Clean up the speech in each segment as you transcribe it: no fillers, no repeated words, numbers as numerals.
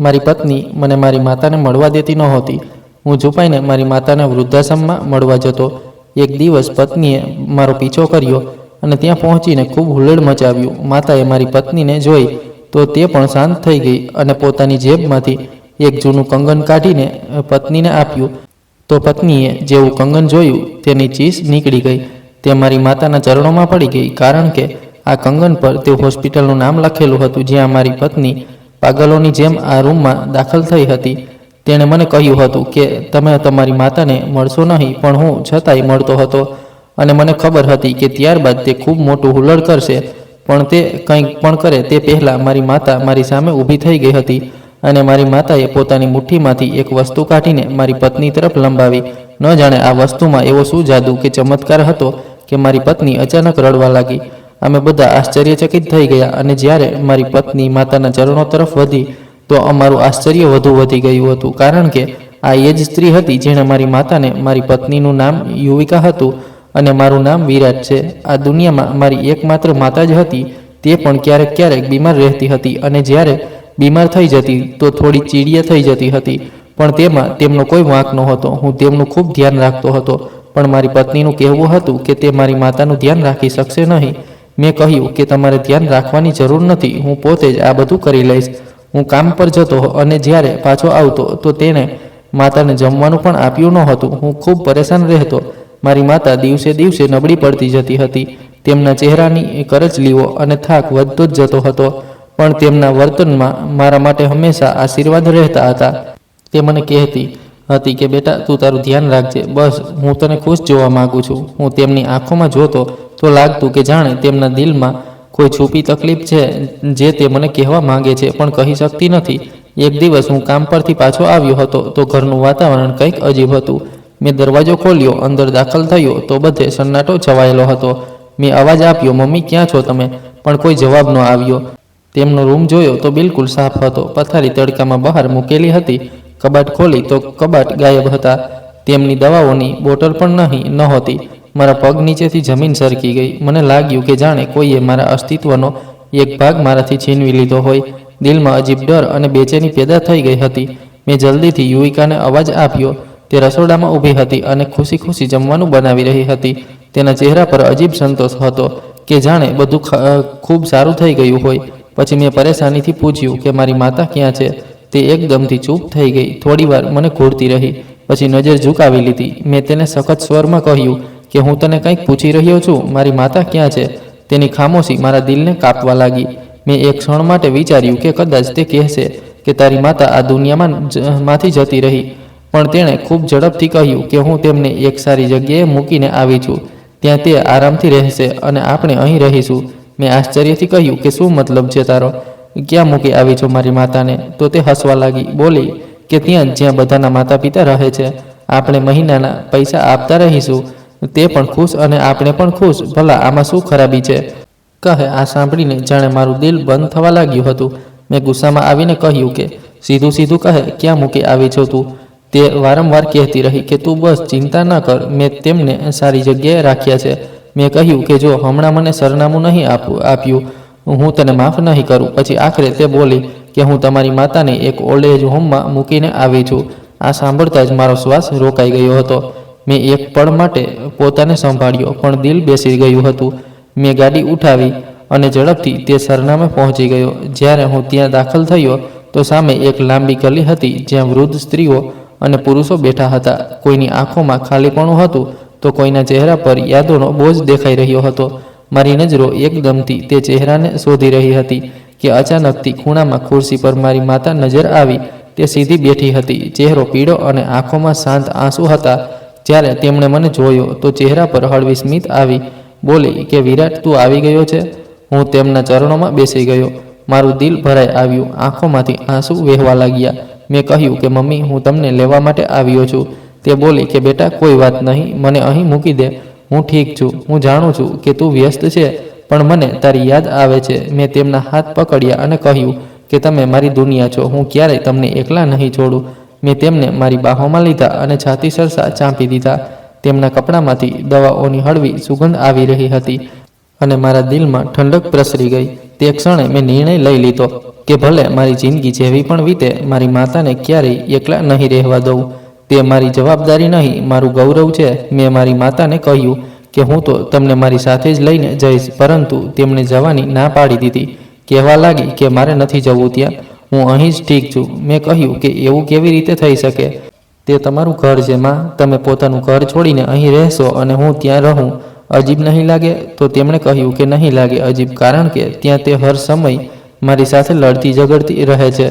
મારી પત્ની મને મારી માતાને મળવા દેતી નહોતી। હું છુપાઈને મારી માતાને વૃદ્ધાશ્રમમાં મળવા જતો। એક દિવસ પત્નીએ મારો પીછો કર્યો અને ત્યાં પહોંચીને ખૂબ હુલ્લડ મચાવ્યું। માતાએ મારી પત્નીને જોઈ તો તે પણ શાંત થઈ ગઈ અને પોતાની જેબમાંથી એક જૂનું કંગન કાઢીને પત્નીને આપ્યું। તો પત્નીએ જેવું કંગન જોયું તેની ચીસ નીકળી ગઈ। તે મારી માતાના ચરણોમાં પડી ગઈ, કારણ કે આ કંગન પર તે હોસ્પિટલનું નામ લખેલું હતું જ્યાં મારી પત્ની પાગલોની જેમ આ રૂમમાં દાખલ થઈ હતી। તેણે મને કહ્યું હતું કે તમે તમારી માતાને મળશો નહીં, પણ હું છતાંય મળતો હતો અને મને ખબર હતી કે ત્યારબાદ તે ખૂબ મોટું હુલ્લડ કરશે। પણ તે કંઈક પણ કરે તે પહેલાં મારી માતા મારી સામે ઊભી થઈ ગઈ હતી અને મારી માતાએ પોતાની મુઠ્ઠીમાંથી એક વસ્તુ કાઢીને મારી પત્ની તરફ લંબાવી। ન જાણે આ વસ્તુમાં એવો શું જાદુ કે ચમત્કાર હતો કે મારી પત્ની અચાનક રડવા લાગી। અમે બધા આશ્ચર્યચકિત થઈ ગયા અને જ્યારે મારી પત્ની માતાના ચરણો તરફ વધી તો અમારું આશ્ચર્ય વધુ વધી ગયું હતું, કારણ કે આ એ જ સ્ત્રી હતી જેણે મારી માતાને મારી પત્નીનું નામ યુવિકા હતું અને મારું નામ વિરાટ છે। આ દુનિયામાં મારી એકમાત્ર માતા જ હતી। તે પણ ક્યારેક ક્યારેક બીમાર રહેતી હતી અને જ્યારે બીમાર થઈ જતી તો થોડી ચીડિયા થઈ જતી હતી, પણ તેમાં તેમનો કોઈ વાંક નહોતો। હું તેમનું ખૂબ ધ્યાન રાખતો હતો, પણ મારી પત્નીનું કહેવું હતું કે તે મારી માતાનું ધ્યાન રાખી શકશે નહીં। મેં કહ્યું કે તમારે ધ્યાન રાખવાની જરૂર નથી, હું પોતે જ આ બધું કરી લઈશ। હું કામ પર જતો અને જ્યારે પાછો આવતો તો તેણે માતાને જમવાનું પણ આપ્યું નહોતું। હું ખૂબ પરેશાન રહેતો। મારી માતા દિવસે દિવસે નબળી પડતી જતી હતી। તેમના ચહેરાની કરચલીઓ અને થાક વધતો જ જતો હતો, પણ તેમના વર્તનમાં મારા માટે હંમેશા આશીર્વાદ રહેતા હતા। તે મને કહેતી હતી કે બેટા, તું તારું ધ્યાન રાખજે, બસ હું તને ખુશ જોવા માગું છું। હું તેમની આંખોમાં જોતો તો લાગતું કે જાણે તેમના દિલમાં કોઈ છુપી તકલીફ છે જે તે મને કહેવા માંગે છે પણ કહી શકતી નથી। એક દિવસ હું કામ પરથી પાછો આવ્યો હતો તો ઘરનું વાતાવરણ કંઈક અજીબ હતું। મેં દરવાજો ખોલ્યો, અંદર દાખલ થયો તો બધે સન્નાટો છવાયેલો હતો। મેં અવાજ આપ્યો, મમ્મી ક્યાં છો તમે? પણ કોઈ જવાબ ન આવ્યો। તેમનો રૂમ જોયો તો બિલકુલ સાફ હતો। પથારી તડકામાં બહાર મૂકેલી હતી। કબાટ ખોલી તો કબાટ ગાયબ હતા। તેમની દવાઓની બોટલ પણ નહોતી। મારા પગ નીચેથી જમીન સરકી ગઈ। મને લાગ્યું કે જાણે કોઈએ મારા અસ્તિત્વનો એક ભાગ મારાથી છીનવી લીધો હોય। દિલમાં અજીબ ડર અને બેચેની પેદા થઈ ગઈ હતી। મેં જલ્દીથી યુવિકાને અવાજ આપ્યો। તે રસોડામાં ઊભી હતી અને ખુશી ખુશી જમવાનું બનાવી રહી હતી। તેના ચહેરા પર અજીબ સંતોષ હતો કે જાણે બધું ખૂબ સારું થઈ ગયું હોય। પછી મેં પરેશાનીથી પૂછ્યું કે મારી માતા ક્યાં છે? તે એકદમથી ચૂપ થઈ ગઈ। થોડીવાર મને ઘૂરતી રહી, પછી નજર ઝુકાવી લીધી। મેં તેને સખત સ્વરમાં કહ્યું કે હું તને કંઈક પૂછી રહ્યો છું, મારી માતા ક્યાં છે? તેની ખામોશી મારા દિલને કાપવા લાગી। મેં એક ક્ષણ માટે વિચાર્યું કે કદાચ તે કહેશે કે તારી માતા આ દુનિયામાંથી જતી રહી, પણ તેણે ખૂબ ઝડપથી કહ્યું કે હું તેમને એક સારી જગ્યાએ મૂકીને આવી છું। ત્યાં તે આરામથી રહેશે અને આપણે અહીં રહીશું। મેં આશ્ચર્યથી કહ્યું કે શું મતલબ છે તારો? ક્યાં મૂકી આવી છો મારી માતાને? તો તે હસવા લાગી, બોલી કે ત્યાં જ્યાં બધાના માતા પિતા રહે છે। આપણે મહિનાના પૈસા આપતા રહીશું, તે પણ ખુશ અને આપણે પણ ખુશ। ભલા આમાં શું ખરાબી છે? કહે આ સાંભળીને જાણે મારું દિલ બંધ થવા લાગ્યું હતું। મેં ગુસ્સામાં આવીને કહ્યું કે સીધું સીધું કહે, ક્યાં મૂકી આવી છો તું? તે વારંવાર કહેતી રહી કે તું બસ ચિંતા ન કર, મેં તેમને સારી જગ્યાએ રાખ્યા છે। મેં કહ્યું કે જો હમણાં મને સરનામું નહીં આપ્યું હું તને માફ નહીં કરું। પછી આખરે તે બોલી કે હું તમારી માતાને એક ઓલ્ડ એજ હોમમાં મૂકીને આવી છું। આ સાંભળતા જ મારો શ્વાસ રોકાઈ ગયો હતો। મેં એક પળ માટે પોતાને સંભાળ્યો, પણ દિલ બેસી ગયું હતું। મેં ગાડી ઉઠાવી અને ઝડપથી તે સરનામે પહોંચી ગયો। જ્યારે હું ત્યાં દાખલ થયો તો સામે એક લાંબી ગલી હતી જ્યાં વૃદ્ધ સ્ત્રીઓ અને પુરુષો બેઠા હતા। કોઈની આંખોમાં ખાલીપણું હતું તો કોઈના ચહેરા પર યાદોનો બોજ દેખાઈ રહ્યો હતો। મારી નજરો એકદમથી તે ચહેરાને શોધી રહી હતી કે અચાનકથી ખૂણામાં ખુરશી પર મારી માતા નજર આવી। તે સીધી બેઠી હતી, ચહેરો પીળો અને આંખોમાં શાંત આંસુ હતા। જ્યારે તેમણે મને જોયો તો ચહેરા પર હળવી સ્મિત આવી, બોલી કે વિરાટ, તું આવી ગયો છે? હું તેમના ચરણોમાં બેસી ગયો। મારું દિલ ભરાઈ આવ્યું, આંખોમાંથી આંસુ વહેવા લાગ્યા। મેં કહ્યું કે મમ્મી, હું તમને લેવા માટે આવ્યો છું। તે બોલી કે બેટા, કોઈ વાત નહીં, મને અહીં મૂકી દે, હું ઠીક છું। હું જાણું છું કે તું વ્યસ્ત છે, પણ મને તારી યાદ આવે છે। મેં તેમના હાથ પકડ્યા અને કહ્યું કે તમે મારી દુનિયા છો, હું ક્યારેય તમને એકલા નહીં છોડું। મેં તેમને મારી બાહોમાં લીધા અને છાતી સરસા ચાંપી દીધા। તેમના કપડામાંથી દવાઓની હળવી સુગંધ આવી રહી હતી અને મારા દિલમાં ઠંડક પ્રસરી ગઈ। તે ક્ષણે મેં નિર્ણય લઈ લીધો કે ભલે મારી જિંદગી જેવી પણ વીતે, મારી માતાને ક્યારેય એકલા નહીં રહેવા દઉં. તે મારી જવાબદારી નહીં, મારું ગૌરવ છે. મેં મારી માતાને કહ્યું કે હું તો તમને મારી સાથે જ લઈને જઈશ, પરંતુ તેમણે જવાની ના પાડી દીધી. કહેવા લાગી કે મારે નથી જવું ત્યાં, હું અહીં જ ઠીક છું. મેં કહ્યું કે એવું કેવી રીતે થઈ શકે? તે તમારું ઘર છે માં. તમે પોતાનું ઘર છોડીને અહીં રહેશો અને હું ત્યાં રહું, અજીબ નહીં લાગે? તો તેમણે કહ્યું કે નહીં લાગે અજીબ, કારણ કે ત્યાં તે હર સમય મારી સાથે લડતી ઝઘડતી રહે છે,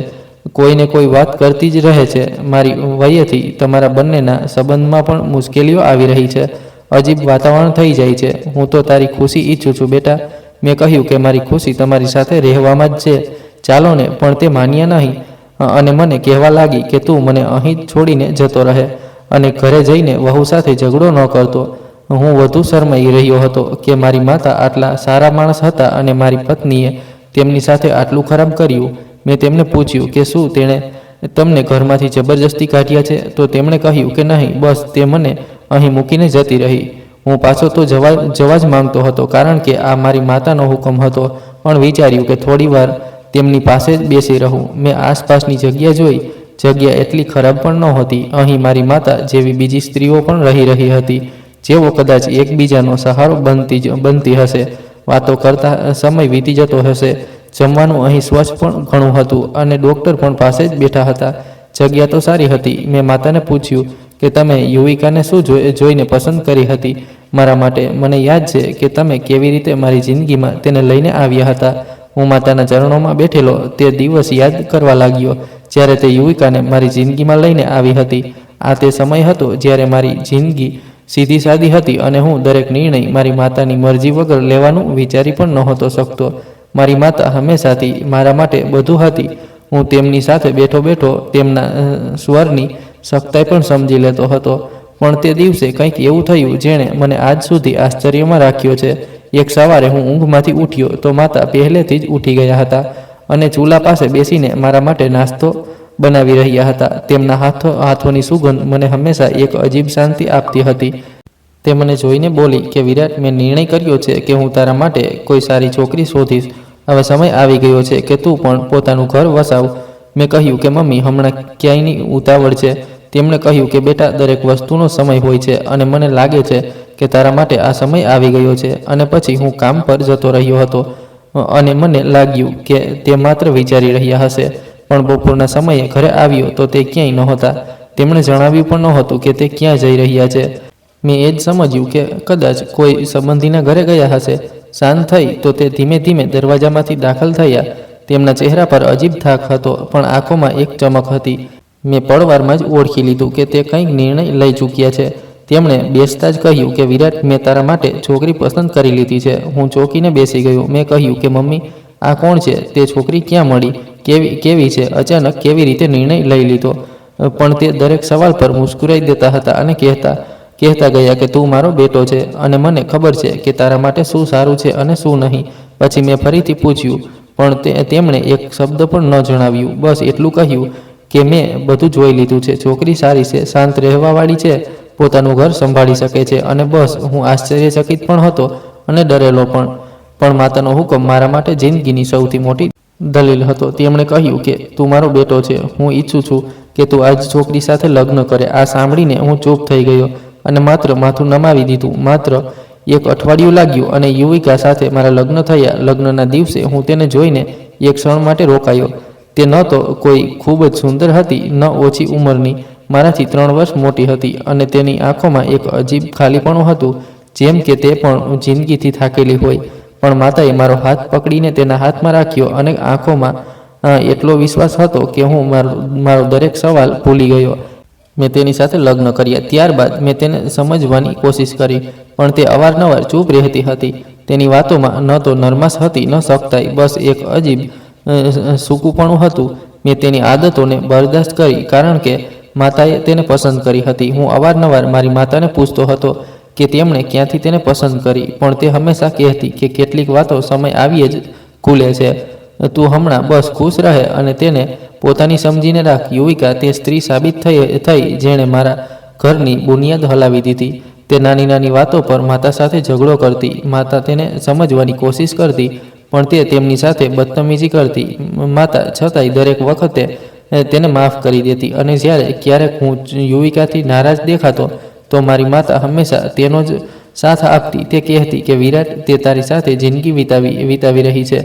કોઈને કોઈ વાત કરતી જ રહે છે. મારી વયથી તમારા બંનેના સંબંધમાં પણ મુશ્કેલીઓ આવી રહી છે. અજીબ વાતાવરણ થઈ જાય છે. હું તો તારી ખુશી ઈચ્છું છું બેટા. મેં કહ્યું કે મારી ખુશી તમારી સાથે રહેવામાં જ છે. ચાલો ને. પણ તે માન્યા નહીં અને મને કહેવા લાગી કે તું મને અહીં જ છોડીને જતો રહે અને ઘરે જઈને વહુ સાથે ઝઘડો ન કરતો. હું વધુ શરમાઈ રહ્યો હતો કે મારી માતા આટલા સારા માણસ હતા અને મારી પત્નીએ તેમની સાથે આટલું ખરાબ કર્યું. મેં તેમને પૂછ્યું કે શું તેણે તમને ઘરમાંથી જબરજસ્તી કાઢ્યા છે? તો તેમણે કહ્યું કે નહીં, બસ તે મને અહીં મૂકીને જતી રહી. હું પાછો તો જવા જ માંગતો હતો, કારણ કે આ મારી માતાનો હુકમ હતો, પણ વિચાર્યું કે થોડી વાર તેમની પાસે જ બેસી રહું. મેં આસપાસની જગ્યા જોઈ. જગ્યા એટલી ખરાબ પણ નહોતી. અહીં મારી માતા જેવી બીજી સ્ત્રીઓ પણ રહી હતી, જેઓ કદાચ એકબીજાનો સહારો બનતી હશે. વાતો કરતા સમય વીતી જતો હશે. જમવાનું અહીં સ્વચ્છ પણ ઘણું હતું અને ડૉક્ટર પણ પાસે જ બેઠા હતા. જગ્યા તો સારી હતી. મેં માતાને પૂછ્યું કે તમે યુવિકાને શું જોઈને પસંદ કરી હતી મારા માટે? મને યાદ છે કે તમે કેવી રીતે મારી જિંદગીમાં તેને લઈને આવ્યા હતા. હું માતાના ચરણોમાં બેઠેલો તે દિવસ યાદ કરવા લાગ્યો જ્યારે તે યુવિકાને મારી જિંદગીમાં લઈને આવી હતી. આ તે સમય હતો જ્યારે મારી જિંદગી સીધી સાદી હતી અને હું દરેક નિર્ણય મારી માતાની મરજી વગર લેવાનું વિચારી પણ નહોતો શકતો. મારી માતા હંમેશાથી મારા માટે બધું હતી. હું તેમની સાથે બેઠો તેમના સ્વરની સખ્તાઈ પણ સમજી લેતો હતો. પણ તે દિવસે કંઈક એવું થયું જેણે મને આજ સુધી આશ્ચર્યમાં રાખ્યો છે. એક સવારે હું ઊંઘમાંથી ઉઠ્યો તો માતા પહેલેથી જ ઉઠી ગયા હતા અને ચૂલા પાસે બેસીને મારા માટે નાસ્તો બનાવી રહ્યા હતા. તેમના હાથોની સુગંધ મને હંમેશા એક અજીબ શાંતિ આપતી હતી. તે મને જોઈને બોલી કે વિરાટ, મેં નિર્ણય કર્યો છે કે હું તારા માટે કોઈ સારી છોકરી શોધીશ. હવે સમય આવી ગયો છે કે તું પણ પોતાનું ઘર વસાવ. મેં કહ્યું કે મમ્મી, હમણાં ક્યાંયની ઉતાવળ છે? તેમણે કહ્યું કે બેટા, દરેક વસ્તુનો સમય હોય છે અને મને લાગે છે કે તારા માટે આ સમય આવી ગયો છે. અને પછી હું કામ પર જતો રહ્યો હતો અને મને લાગ્યું કે તે માત્ર વિચારી રહ્યા હશે. પણ બપોરના સમયે ઘરે આવ્યો તો તે ક્યાંય નહોતા. તેમણે જણાવ્યું પણ નહોતું કે તે ક્યાં જઈ રહ્યા છે. મેં એ જ સમજ્યું કે કદાચ કોઈ સંબંધીના ઘરે ગયા હશે. શાંત થઈ તો તે ધીમે ધીમે દરવાજામાંથી દાખલ થયા. તેમના ચહેરા પર અજીબ થાક હતો, પણ આંખોમાં એક ચમક હતી. મેં પળવારમાં જ ઓળખી લીધું કે તે કંઈક નિર્ણય લઈ ચૂક્યા છે. તેમણે બેસતા જ કહ્યું કે વિરાટ, મેં તારા માટે છોકરી પસંદ કરી લીધી છે. હું ચોંકીને બેસી ગયો. મેં કહ્યું કે મમ્મી, આ કોણ છે? તે છોકરી ક્યાં મળી? કેવી છે? અચાનક કેવી રીતે નિર્ણય લઈ લીધો? પણ તે દરેક સવાલ પર મુસ્કુરાઈ દેતા હતા અને કહેતા ગયા કે તું મારો બેટો છે અને મને ખબર છે કે તારા માટે શું સારું છે અને શું નહીં. પછી મેં ફરીથી પૂછ્યું, પણ તેમણે એક શબ્દ પણ ન જણાવ્યું. બસ એટલું કહ્યું કે મેં બધું જોઈ લીધું છે. છોકરી સારી છે, શાંત રહેવાવાળી છે, પોતાનું ઘર સંભાળી શકે છે. અને બસ હું આશ્ચર્યચકિત પણ હતો અને ડરેલો પણ માતાનો હુકમ મારા માટે જિંદગીની સૌથી મોટી દલીલ હતો. તેમણે કહ્યું કે તું મારો બેટો છે. હું ઈચ્છું છું કે તું આજ છોકરી સાથે લગ્ન કરે. આ સાંભળીને હું ચૂપ થઈ ગયો અને માત્ર માથું નમાવી દીધું. માત્ર એક અઠવાડિયું લાગ્યું અને યુવિકા સાથે મારા લગ્ન થયા. લગ્નના દિવસે હું તેને જોઈને એક ક્ષણ માટે રોકાયો. તે ન તો કોઈ ખૂબ જ સુંદર હતી, ન ઓછી ઉંમરની, મારાથી 3 વર્ષ મોટી હતી અને તેની આંખોમાં એક અજીબ ખાલીપણું હતું, જેમ કે તે પણ જિંદગીથી થાકેલી હોય. પણ માતાએ મારો હાથ પકડીને તેના હાથમાં રાખ્યો અને આંખોમાં એટલો વિશ્વાસ હતો કે હું મારો દરેક સવાલ ભૂલી ગયો. મેં તેની સાથે લગ્ન કર્યા. ત્યારબાદ મેં તેને સમજવાની કોશિશ કરી, પણ તે અવારનવાર ચૂપ રહેતી હતી. તેની વાતોમાં ન તો નરમાશ હતી, ન સખ્તાઈ, બસ એક અજીબ સૂકુપણું હતું. મેં તેની આદતોને બરદાસ્ત કરી કારણ કે માતાએ તેને પસંદ કરી હતી. હું અવારનવાર મારી માતાને પૂછતો હતો કે તેમણે ક્યાંથી તેને પસંદ કરી, પણ તે હંમેશા કહેતી કે કેટલીક વાતો સમય આવીએ જ ખુલે છે. તું હમણાં બસ ખુશ રહે અને તેને પોતાની સમજીને રાખ. યુવિકા તે સ્ત્રી સાબિત થઈ જેણે મારા ઘરની બુનિયાદ હલાવી દીધી. તે નાની નાની વાતો પર માતા સાથે ઝઘડો કરતી. માતા તેને સમજવાની કોશિશ કરતી, પણ તે તેમની સાથે બદતમીજી કરતી. માતા છતાંય દરેક વખતે તેને માફ કરી દેતી, અને જ્યારે ક્યારેક હું યુવિકાથી નારાજ દેખાતો તો મારી માતા હંમેશા તેનો જ સાથ આપતી. તે કહેતી કે વિરાટ, તે તારી સાથે જિંદગી વિતાવી રહી છે,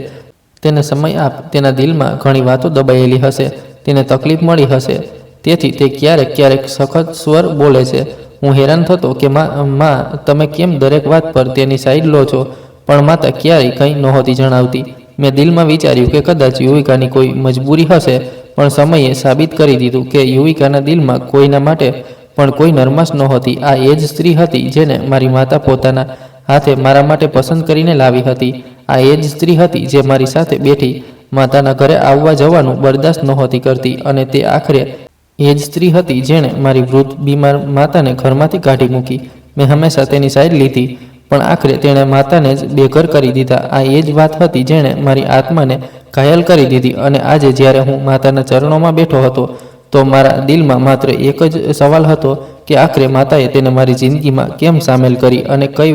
તેને સમય આપ. તેના દિલમાં ઘણી વાતો દબાયેલી હશે, તેને તકલીફ મળી હશે, તેથી તે ક્યારેક સખત સ્વર બોલે છે. હું હેરાન થતો કે માં, તમે કેમ દરેક વાત પર તેની સાઈડ લો છો? પણ માતા ક્યારેય કંઈ નહોતી જણાવતી. મેં દિલમાં વિચાર્યું કે કદાચ યુવિકાની કોઈ મજબૂરી હશે, પણ સમયે સાબિત કરી દીધું કે યુવિકાના દિલમાં કોઈના માટે પણ કોઈ નરમાશ નહોતી. આ એ જ સ્ત્રી હતી જેને મારી માતા પોતાના હાથે મારા માટે પસંદ કરીને લાવી હતી. આ એ જ સ્ત્રી હતી જે મારી સાથે બેઠી માતાના ઘરે આવવા જવાનું બરદાસ્ત નહોતી કરતી, અને તે આખરે એ જ સ્ત્રી હતી જેણે મારી વૃદ્ધ બીમાર માતાને ઘરમાંથી કાઢી મૂકી. મેં હંમેશા તેની સાઈડ લીધી, પણ આખરે તેણે માતાને જ બેઘર કરી દીધા. આ એ જ વાત હતી જેણે મારી આત્માને ઘાયલ કરી દીધી. અને આજે જ્યારે હું માતાના ચરણોમાં બેઠો હતો તો મારા દિલમાં માત્ર એક જ સવાલ હતો કે આખરે માતાએ તેને મારી જિંદગીમાં કેમ સામેલ કરી, અને કઈ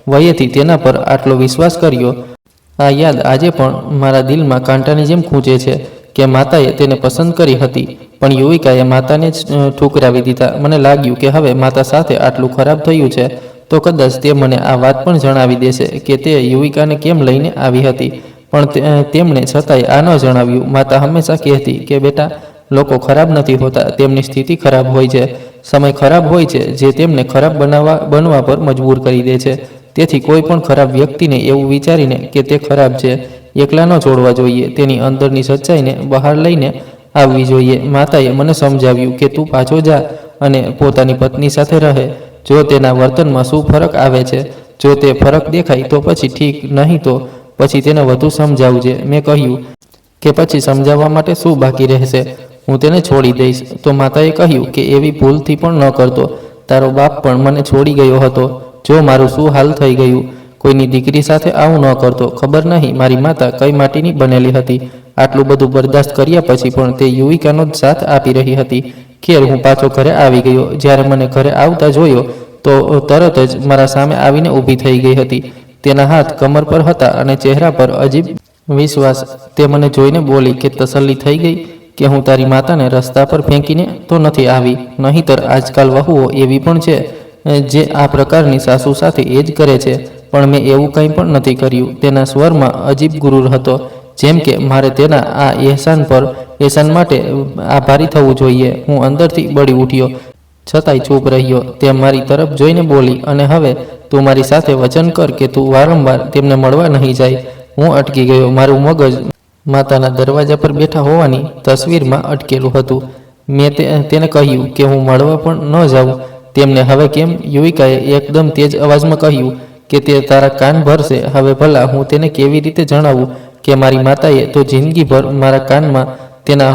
વયેથી તેના પર આટલો વિશ્વાસ કર્યો. આ યાદ આજે પણ મારા દિલમાં કાંટાની જેમ ખૂંચે છે કે માતાએ તેને પસંદ કરી હતી, પણ યુવિકાએ માતાને જ ઠુકરાવી દીધા. મને લાગ્યું કે હવે માતા સાથે આટલું ખરાબ થયું છે તો કદાચ તે મને આ વાત પણ જણાવી દેશે કે તે યુવિકાને કેમ લઈને આવી હતી, પણ તેમણે છતાંય આ ન જણાવ્યું. માતા હંમેશા કહેતી કે બેટા, લોકો ખરાબ નથી હોતા, તેમની સ્થિતિ ખરાબ હોય છે, સમય ખરાબ હોય છે જે તેમને ખરાબ બનવા પર મજબૂર કરી દે છે. તેથી કોઈ પણ ખરાબ વ્યક્તિને એવું વિચારીને કે તે ખરાબ છે એકલા ન છોડવા જોઈએ, તેની અંદરની સચ્ચાઈને બહાર લઈને આવવી જોઈએ. માતાએ મને સમજાવ્યું કે તું પાછો જા અને પોતાની પત્ની સાથે રહે. જો તેના વર્તનમાં શું ફરક આવે છે, જો તે ફરક દેખાય તો પછી ઠીક, નહીં તો પછી તેને વધુ સમજાવજે. મેં કહ્યું કે પછી સમજાવવા માટે શું બાકી રહેશે, હું તેને છોડી દઈશ. તો માતાએ કહ્યું કે એવી ભૂલથી પણ ન કરતો, તારો બાપ પણ મને છોડી ગયો હતો. જો મારું શું હાલ થઈ ગયું. કોઈની દીકરી સાથે આવું ન કરતો. ખબર નહીં મારી માતા કઈ માટીની બનેલી હતી. આટલું બધું બરદાસ્ત કર્યા પછી પણ તે યુવિકાનો જ સાથ આપી રહી હતી. ખેર, હું પાછો ઘરે આવી ગયો. જ્યારે મને ઘરે આવતા જોયો તો તરત જ મારા સામે આવીને ઊભી થઈ ગઈ હતી. તેના હાથ કમર પર હતા અને ચહેરા પર અજીબ વિશ્વાસ. તે મને જોઈને બોલી કે તસલ્લી થઈ ગઈ કે હું તારી માતાને રસ્તા પર ફેંકીને તો નથી આવી. નહીંતર આજકાલ વહુઓ એવી પણ છે જે આ પ્રકારની સાસુ સાથે એ જ કરે છે, પણ મેં એવું કંઈ પણ નથી કર્યું. તેના સ્વરમાં અજીબ ગુરૂર હતો, જેમ કે મારે તેના આ એહસાન માટે આભારી થવું જોઈએ. હું અંદરથી બળી ઉઠ્યો, છતાંય ચૂપ રહ્યો. તે મારી તરફ જોઈને બોલી, અને હવે તું મારી સાથે વચન કર કે તું વારંવાર તેમને મળવા નહીં જાય. હું અટકી ગયો. મારું મગજ માતાના દરવાજા પર બેઠા હોવાની તસવીરમાં અટકેલું હતું. મેં તેને કહ્યું કે હું મળવા પણ ન જાઉં તેમને. હવે કેમ? યુવિકાએ એકદમ તેજ અવાજમાં કહ્યું કે તે તારા કાન ભરશે. હવે ભલા હું તેને કેવી રીતે જણાવું કે મારી માતાએ તો જિંદગીભર મારા કાનમાં તેના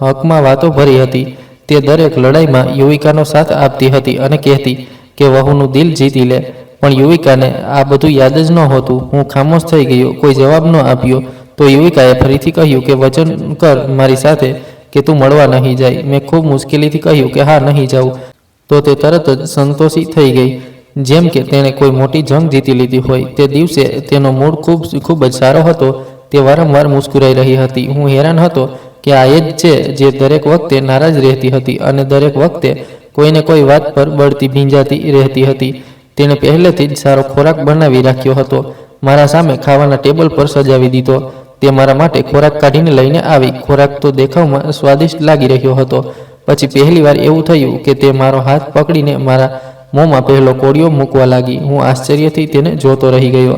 હકમાં વાતો ભરી હતી. તે દરેક લડાઈમાં યુવિકાનો સાથ આપતી હતી અને કહેતી કે વહુનું દિલ જીતી લે. પણ યુવિકાને આ બધું યાદ જ નહોતું. હું ખામોશ થઈ ગયો, કોઈ જવાબ ન આપ્યો. તો યુવિકાએ ફરીથી કહ્યું કે વચન કર મારી સાથે કે તું મળવા નહીં જાય. મેં ખૂબ મુશ્કેલીથી કહ્યું કે હા, નહીં જાઉં. તો તે તરત જ સંતોષી થઈ ગઈ, જેમ કે તેણે કોઈ મોટી જંગ જીતી લીધી હોય. તે દિવસે તેનો મૂડ ખૂબ જ સારો હતો. તે વારંવાર મુસ્કુરાઈ રહી હતી. હું હેરાન હતો કે આ એ જ છે જે દરેક વખતે નારાજ રહેતી હતી અને દરેક વખતે કોઈને કોઈ વાત પર બળતી ભીંજાતી રહેતી હતી. તેણે પહેલેથી જ સારો ખોરાક બનાવી રાખ્યો હતો, મારા સામે ખાવાના ટેબલ પર સજાવી દીધો. તે મારા માટે ખોરાક કાઢીને લઈને આવી. ખોરાક તો દેખાવમાં સ્વાદિષ્ટ લાગી રહ્યો હતો. પછી પહેલીવાર એવું થયું કે તે મારો હાથ પકડીને મારા મોંમાં પહેલો કોળિયો મૂકવા લાગી. હું આશ્ચર્યથી તેને જોતો રહી ગયો.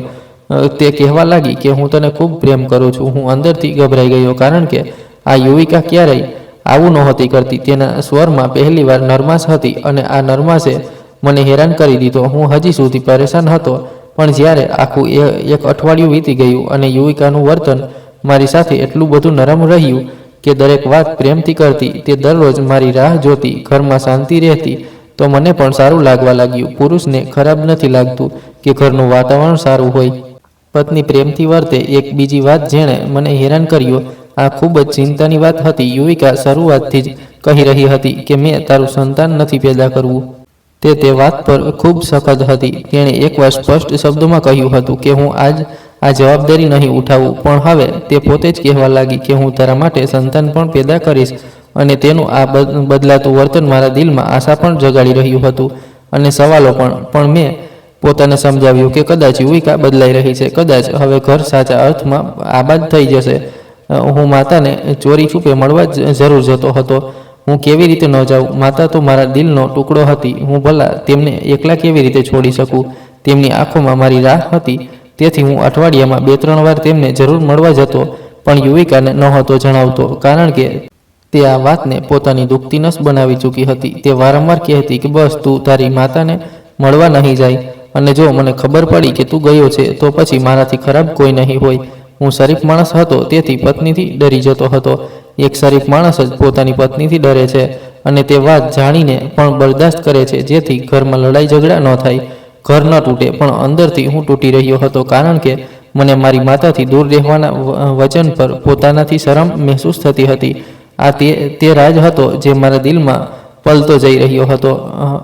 તે કહેવા લાગી કે હું તને ખૂબ પ્રેમ કરું છું. હું અંદરથી ગભરાઈ ગયો, કારણ કે આ યુવિકા ક્યારેય આવું નહોતી કરતી. તેના સ્વરમાં પહેલીવાર નરમાશ હતી, અને આ નરમાશે મને હેરાન કરી દીધો. હું હજી સુધી પરેશાન હતો, પણ જ્યારે આખું એક અઠવાડિયું વીતી ગયું અને યુવિકાનું વર્તન મારી સાથે એટલું બધું નરમ રહ્યું કે દરેક વાત પ્રેમથી કરતી, તે દરરોજ મારી રાહ જોતી, ઘરમાં શાંતિ રહેતી, તો મને પણ સારું લાગવા લાગ્યું. પુરુષને ખરાબ નથી લાગતું કે ઘરનું વાતાવરણ સારું હોય. પત્ની પ્રેમથી વર્તે. એક બીજી વાત જેણે મને હેરાન કર્યો, આ ખૂબ જ ચિંતાની વાત હતી. યુવિકા શરૂઆતથી જ કહી રહી હતી કે મેં તારું સંતાન નથી પેદા કરવું. તે વાત પર ખૂબ સખત હતી. તેણે એકવાર સ્પષ્ટ શબ્દોમાં કહ્યું હતું કે હું આ જવાબદારી નહીં ઉઠાવું. પણ હવે તે પોતે જ કહેવા લાગી કે હું તારા માટે સંતાન પણ પેદા કરીશ. અને તેનું આ બદલાતું વર્તન મારા દિલમાં આશા પણ જગાડી રહ્યું હતું અને સવાલો પણ મેં પોતાને સમજાવ્યું કે કદાચ યુવિકા બદલાઈ રહી છે, કદાચ હવે ઘર સાચા અર્થમાં આબાદ થઈ જશે. હું માતાને ચોરી છુપે મળવા જરૂર જતો હતો. હું કેવી રીતે ન જાઉં? માતા તો મારા દિલનો ટુકડો હતી. હું ભલા તેમને એકલા કેવી રીતે છોડી શકું? તેમની આંખોમાં મારી રાહ હતી. તેથી હું અઠવાડિયામાં 2-3 વાર તેમને જરૂર મળવા જતો, પણ યુવિકાને નહોતો જણાવતો, કારણ કે તે આ વાતને પોતાની દુખતી નસ બનાવી ચૂકી હતી. તે વારંવાર કહેતી કે બસ તું તારી માતાને મળવા નહીં જાય, અને જો મને ખબર પડી કે તું ગયો છે તો પછી મારાથી ખરાબ કોઈ નહીં હોય. હું શરીફ માણસ હતો, તેથી પત્નીથી ડરી જતો હતો. એક શરીફ માણસ જ પોતાની પત્નીથી ડરે છે, અને તે વાત જાણીને પણ બરદાસ્ત કરે છે, જેથી ઘરમાં લડાઈ ઝઘડા ન થાય, ઘર ન તૂટે. પણ અંદરથી હું તૂટી રહ્યો હતો, કારણ કે મને મારી માતાથી દૂર રહેવાના વચન પર પોતાનાથી શરમ મહેસૂસ થતી હતી. આ તે રાજ હતો જે મારા દિલમાં પલતો જઈ રહ્યો હતો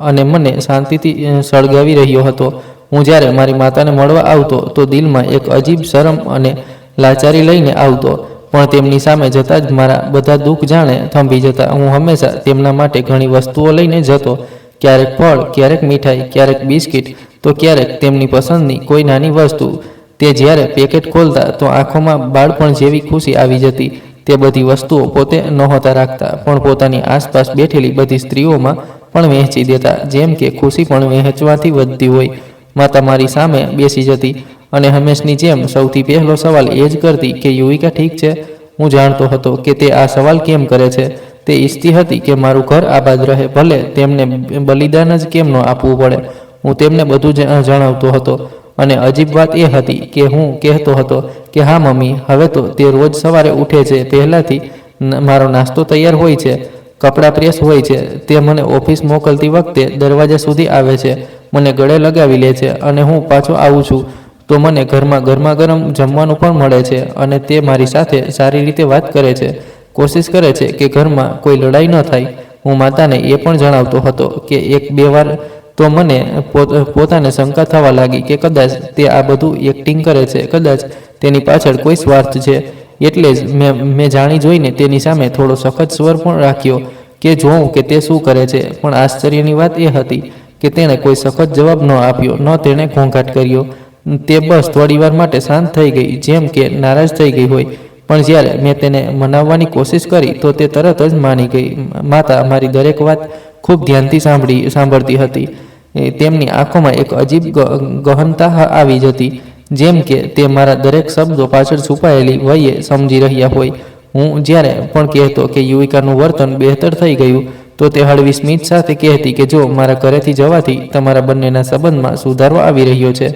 અને મને શાંતિથી સળગાવી રહ્યો હતો. હું જ્યારે મારી માતાને મળવા આવતો તો દિલમાં એક અજીબ શરમ અને લાચારી લઈને આવતો, પણ તેમની સામે જતાં જ મારા બધા દુઃખ જાણે થંભી જતા. હું હંમેશા તેમના માટે ઘણી વસ્તુઓ લઈને જતો, ક્યારેક ફળ, ક્યારેક મીઠાઈ, ક્યારેક બિસ્કિટ, તો ક્યારેક તેમની પસંદની કોઈ નાની વસ્તુ. તે જ્યારે પેકેટ ખોલતા તો આંખોમાં બાળપણ જેવી ખુશી આવી જતી. તે બધી વસ્તુઓ પોતે નહોતા રાખતા, પણ પોતાની આસપાસ બેઠેલી બધી સ્ત્રીઓમાં પણ વહેંચી દેતા, જેમ કે ખુશી પણ વહેંચવાથી વધતી હોય. માતા મારી સામે બેસી જતી અને હંમેશની જેમ સૌથી પહેલો સવાલ એ જ કરતી કે યુવિકા ઠીક છે? હું જાણતો હતો કે તે આ સવાલ કેમ કરે છે. તે ઈચ્છતી હતી કે મારું ઘર આબાદ રહે, ભલે તેમને બલિદાન જ કેમ ન આપવું પડે. હું તેમને બધું જણાવતો હતો, અને અજીબ વાત એ હતી કે હું કહેતો હતો કે હા મમ્મી, હવે તો તે રોજ સવારે ઉઠે છે, પહેલાંથી મારો નાસ્તો તૈયાર હોય છે, કપડાં પ્રેસ હોય છે, તે મને ઓફિસ મોકલતી વખતે દરવાજા સુધી આવે છે, મને ગળે લગાવી લે છે, અને હું પાછો આવું છું તો મને ઘરમાં ગરમા ગરમ જમવાનું પણ મળે છે, અને તે મારી સાથે સારી રીતે વાત કરે છે, કોશિશ કરે છે કે ઘરમાં કોઈ લડાઈ ન થાય. હું માતાને એ પણ જણાવતો હતો કે 1-2 વાર તો મને પોતાને શંકા થવા લાગી કે કદાચ તે આ બધું એક્ટિંગ કરે છે, કદાચ તેની પાછળ કોઈ સ્વાર્થ છે. એટલે જ મેં જાણી જોઈને તેની સામે થોડો સખત સ્વર પણ રાખ્યો કે જોઉં કે તે શું કરે છે. પણ આશ્ચર્યની વાત એ હતી કે તેણે કોઈ સખત જવાબ ન આપ્યો, ન તેણે ઘોંઘાટ કર્યો. તે બસ થોડીવાર માટે શાંત થઈ ગઈ, જેમ કે નારાજ થઈ ગઈ હોય. પણ જ્યારે મેં તેને મનાવવાની કોશિશ કરી તો તે તરત જ માની ગઈ. માતા મારી દરેક વાત ખૂબ ધ્યાનથી સાંભળતી હતી. તેમની આંખોમાં એક અજીબ ગહનતા આવી જતી, જેમ કે તે મારા દરેક શબ્દો પાછળ છુપાયેલી વયે સમજી રહ્યા હોય. હું જ્યારે પણ કહેતો કે યુવિકાનું વર્તન બહેતર થઈ ગયું, તો તે હળવી સ્મિત સાથે કહેતી કે જો મારા ઘરેથી જવાથી તમારા બંનેના સંબંધમાં સુધારો આવી રહ્યો છે,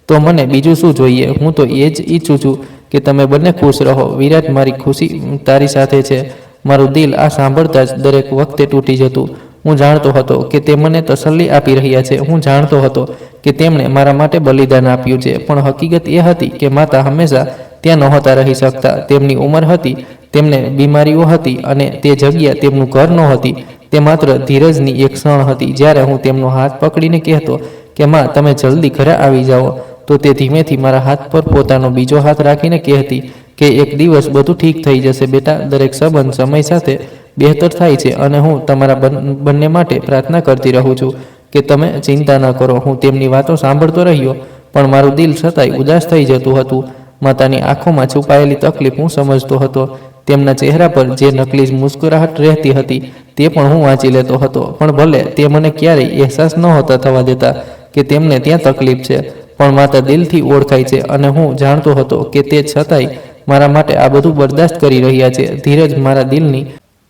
તો મને બીજું શું જોઈએ? હું તો એ જ ઈચ્છું છું કે તમે બંને ખુશ રહો. વિરાટ, મારી ખુશી તારી સાથે છે. મારું દિલ આ સાંભળતા જ દરેક વખતે તૂટી જતું. હું જાણતો હતો કે તે મને તસલ્લી આપી રહ્યા છે. હું જાણતો હતો કે તેમણે મારા માટે બલિદાન આપ્યું છે. પણ હકીકત એ હતી કે માતા હંમેશા ત્યાં નહોતા રહી શકતા. તેમની ઉંમર હતી, તેમને બીમારીઓ હતી, અને તે જગ્યા તેમનું ઘર નહોતી. તે માત્ર ધીરજની એક ક્ષણ હતી. જ્યારે હું તેમનો હાથ પકડીને કહેતો કે માં, તમે જલ્દી ઘરે આવી જાઓ, તો તે ધીમેથી મારા હાથ પર પોતાનો બીજો હાથ રાખીને કહેતી કે એક દિવસ બધું ઠીક થઈ જશે બેટા. દરેક સંબંધ સમય સાથે બહેતર થાય છે, અને હું તમારા બંને માટે પ્રાર્થના કરતી રહું છું કે તમે ચિંતા ન કરો. હું તેમની વાતો સાંભળતો રહ્યો, પણ મારું દિલ છતાંય ઉદાસ થઈ જતું હતું. માતાની આંખોમાં છુપાયેલી તકલીફ હું સમજતો હતો. તેમના ચહેરા પર જે નકલી મુસ્કુરાહટ રહેતી હતી તે પણ હું વાંચી લેતો હતો. પણ ભલે તે મને ક્યારેય અહેસાસ નહોતા થવા દેતા કે તેમને ત્યાં તકલીફ છે, પણ માતા દિલથી ઓળખાય છે, અને હું જાણતો હતો કે તે છતાંય મારા માટે આ બધું બરદાસ્ત કરી રહ્યા છે. ધીરજ મારા દિલની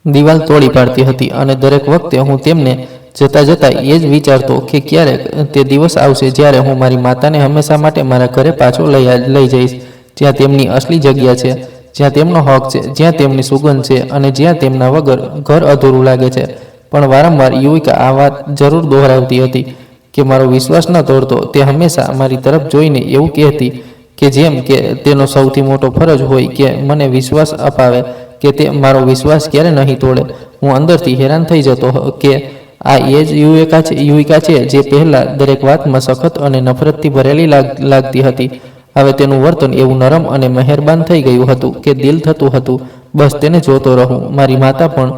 દિવાલ તોડી પાડતી હતી, અને દરેક વખતે હું તેમને જતાં જતાં એ જ વિચારતો કે ક્યારેક તે દિવસ આવશે જ્યારે હું મારી માતાને હંમેશા માટે મારા ઘરે પાછો લઈ જઈશ, જ્યાં તેમની અસલી જગ્યા છે, જ્યાં તેમનો હક છે, જ્યાં તેમની સુગંધ છે, અને જ્યાં તેમના વગર ઘર અધૂરું લાગે છે. પણ વારંવાર યુવિકા આ વાત જરૂર દોહરાવતી હતી કે મારો વિશ્વાસ ન તોડતો. તે હંમેશા મારી તરફ જોઈને એવું કહેતી કે જેમ કે તેનો સૌથી મોટો ફરજ હોય કે મને વિશ્વાસ અપાવે કે તે મારો વિશ્વાસ ક્યારે નહીં તોડે. હું અંદરથી હેરાન થઈ જતો કે આ એ જ યુવિકા છે જે પહેલાં દરેક વાતમાં સખત અને નફરતથી ભરેલી લાગતી હતી. હવે તેનું વર્તન એવું નરમ અને મહેરબાન થઈ ગયું હતું કે દિલ થતું હતું બસ તેને જોતો રહું. મારી માતા પણ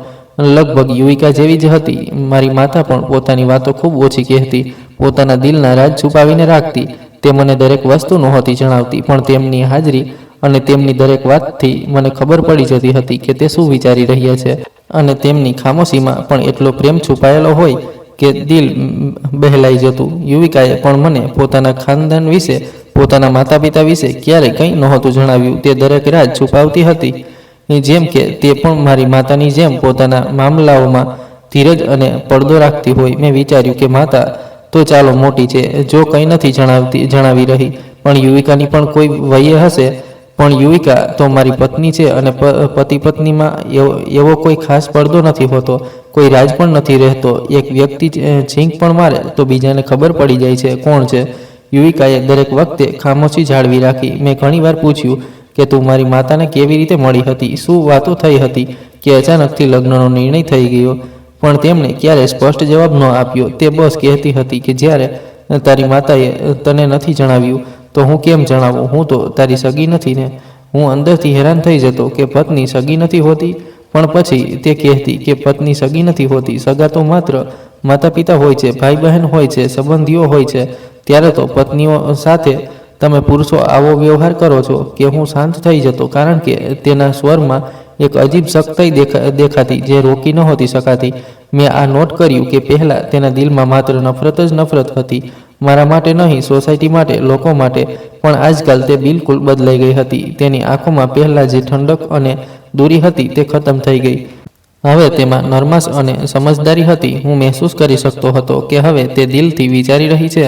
લગભગ યુવિકા જેવી જ હતી. મારી માતા પણ પોતાની વાતો ખૂબ ઓછી કહેતી, પોતાના દિલના રાજ છુપાવીને રાખતી. તે મને દરેક વસ્તુ નહોતી જણાવતી, પણ તેમની હાજરી અને તેમની દરેક વાતથી મને ખબર પડી જતી હતી કે તે શું વિચારી રહ્યા છે. અને તેમની ખામોશીમાં પણ એટલો પ્રેમ છુપાયેલો હોય કે દિલ બહેલાઈ જતું. યુવિકાએ પણ મને પોતાના ખાનદાન વિશે, પોતાના માતા પિતા વિશે ક્યારેય કંઈ નહોતું જણાવ્યું. તે દરેક રાજ છુપાવતી હતી, જેમ કે તે પણ મારી માતાની જેમ પોતાના મામલાઓમાં ધીરજ અને પડદો રાખતી હોય. મેં વિચાર્યું કે માતા તો ચાલો મોટી છે, જો કંઈ નથી જણાવી રહી, પણ યુવિકાની પણ કોઈ વયે હશે. પણ યુવિકા તો મારી પત્ની છે અને પતિ પત્નીમાં એવો કોઈ ખાસ પડદો નથી હોતો, કોઈ રાજ પણ નથી રહેતો. એક વ્યક્તિ છીંક પણ મારે તો બીજાને ખબર પડી જાય છે કોણ છે. યુવિકાએ દરેક વખતે ખામોશી જાળવી રાખી. મેં ઘણીવાર પૂછ્યું કે તું મારી માતાને કેવી રીતે મળી હતી, શું વાતો થઈ હતી કે અચાનકથી લગ્નનો નિર્ણય થઈ ગયો. પણ તેમણે ક્યારેય સ્પષ્ટ જવાબ ન આપ્યો. તે બસ કહેતી હતી કે જ્યારે તારી માતાએ તને નથી જણાવ્યું તો હું કેમ જણાવું, હું તો તારી સગી નથી ને. હું અંદરથી હેરાન થઈ જતો કે પત્ની સગી નથી હોતી, પણ પછી તે કહેતી કે પત્ની સગી નથી હોતી, સગા તો માત્ર માતા પિતા હોય છે, ભાઈ બહેન હોય છે, સંબંધીઓ હોય છે. ત્યારે તો પત્નીઓ સાથે તમે પુરુષો આવો વ્યવહાર કરો છો કે હું શાંત થઈ જતો, કારણ કે તેના સ્વરમાં એક અજીબ સખ્તાઈ દેખાતી જે રોકી નહોતી શકાતી. મેં આ નોટ કર્યું કે પહેલાં તેના દિલમાં માત્ર નફરત જ નફરત હતી, મારા માટે નહીં, સોસાયટી માટે, લોકો માટે. પણ આજકાલ તે બિલકુલ બદલાઈ ગઈ હતી. તેની આંખોમાં પહેલાં જે ઠંડક અને દૂરી હતી તે ખતમ થઈ ગઈ. હવે તેમાં નરમાશ અને સમજદારી હતી. હું મહેસૂસ કરી શકતો હતો કે હવે તે દિલથી વિચારી રહી છે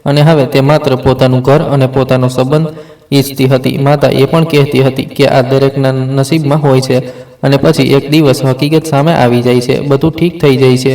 અને હવે તે માત્ર પોતાનું ઘર અને પોતાનો સંબંધ ઈચ્છતી હતી. માતા એ પણ કહેતી હતી કે આ દરેકના નસીબમાં હોય છે અને પછી એક દિવસ હકીકત સામે આવી જાય છે, બધું ઠીક થઈ જાય છે.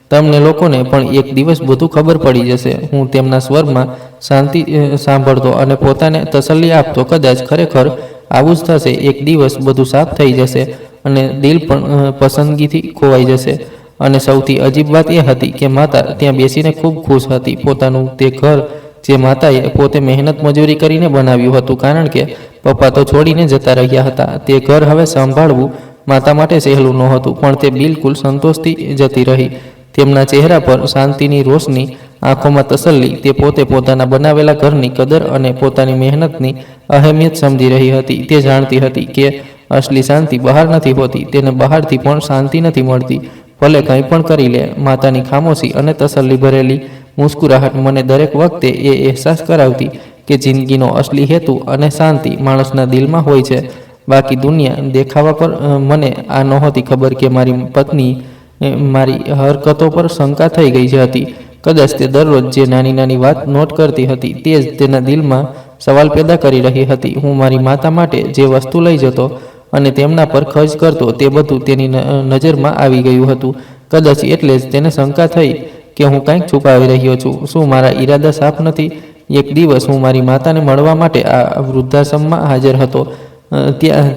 તમને લોકોને પણ એક દિવસ બધું ખબર પડી જશે. હું તેમના સ્વરમાં શાંતિ સાંભળતો અને પોતાને તસલ્લી આપતો, કદાચ ખરેખર આવું જ થશે. એક દિવસ બધું સાફ થઈ જશે અને દિલ પણ પસંદગીથી ખોવાઈ જશે. અને સૌથી અજીબ વાત એ હતી કે માતા ત્યાં બેસીને ખૂબ ખુશ હતી. પોતાનું તે ઘર જે માતાએ પોતે મહેનત મજૂરી કરીને બનાવ્યું હતું, કારણ કે પપ્પા તો છોડીને જતા રહ્યા હતા. તે ઘર હવે સંભાળવું માતા માટે સહેલું નહોતું, પણ તે બિલકુલ સંતોષથી જતી રહી. તેમના ચહેરા પર શાંતિની રોશની, આંખોમાં તસલ્લી. તે પોતે પોતાના બનાવેલા ઘરની કદર અને પોતાની મહેનતની અહેમિયત સમજી રહી હતી. તે જાણતી હતી કે અસલી શાંતિ બહાર નથી હોતી, તેને બહારથી પણ શાંતિ નથી મળતી, ભલે કંઈ પણ કરી લે. માતાની ખામોશી અને તસલ્લી ભરેલી મુસ્કુરાહટ મને દરેક વખતે એ અહેસાસ કરાવતી કે જિંદગીનો અસલી હેતુ અને શાંતિ માણસના દિલમાં હોય છે, બાકી દુનિયા દેખાવા પર. મને આ નહોતી ખબર કે મારી પત્ની મારી હરકતો પર શંકા થઈ ગઈ હતી. કદાચ તે દરરોજ જે નાની નાની વાત નોટ કરતી હતી તે જ તેના દિલમાં સવાલ પેદા કરી રહી હતી. હું મારી માતા માટે જે વસ્તુ લઈ જતો અને તેમના પર ખર્ચ કરતો તે બધું તેની નજરમાં આવી ગયું હતું. કદાચ એટલે જ તેને શંકા થઈ કે હું કંઈક છુપાવી રહ્યો છું. શું મારા ઈરાદા સાફ નથી? એક દિવસ હું મારી માતાને મળવા માટે આ વૃદ્ધાશ્રમમાં હાજર હતો.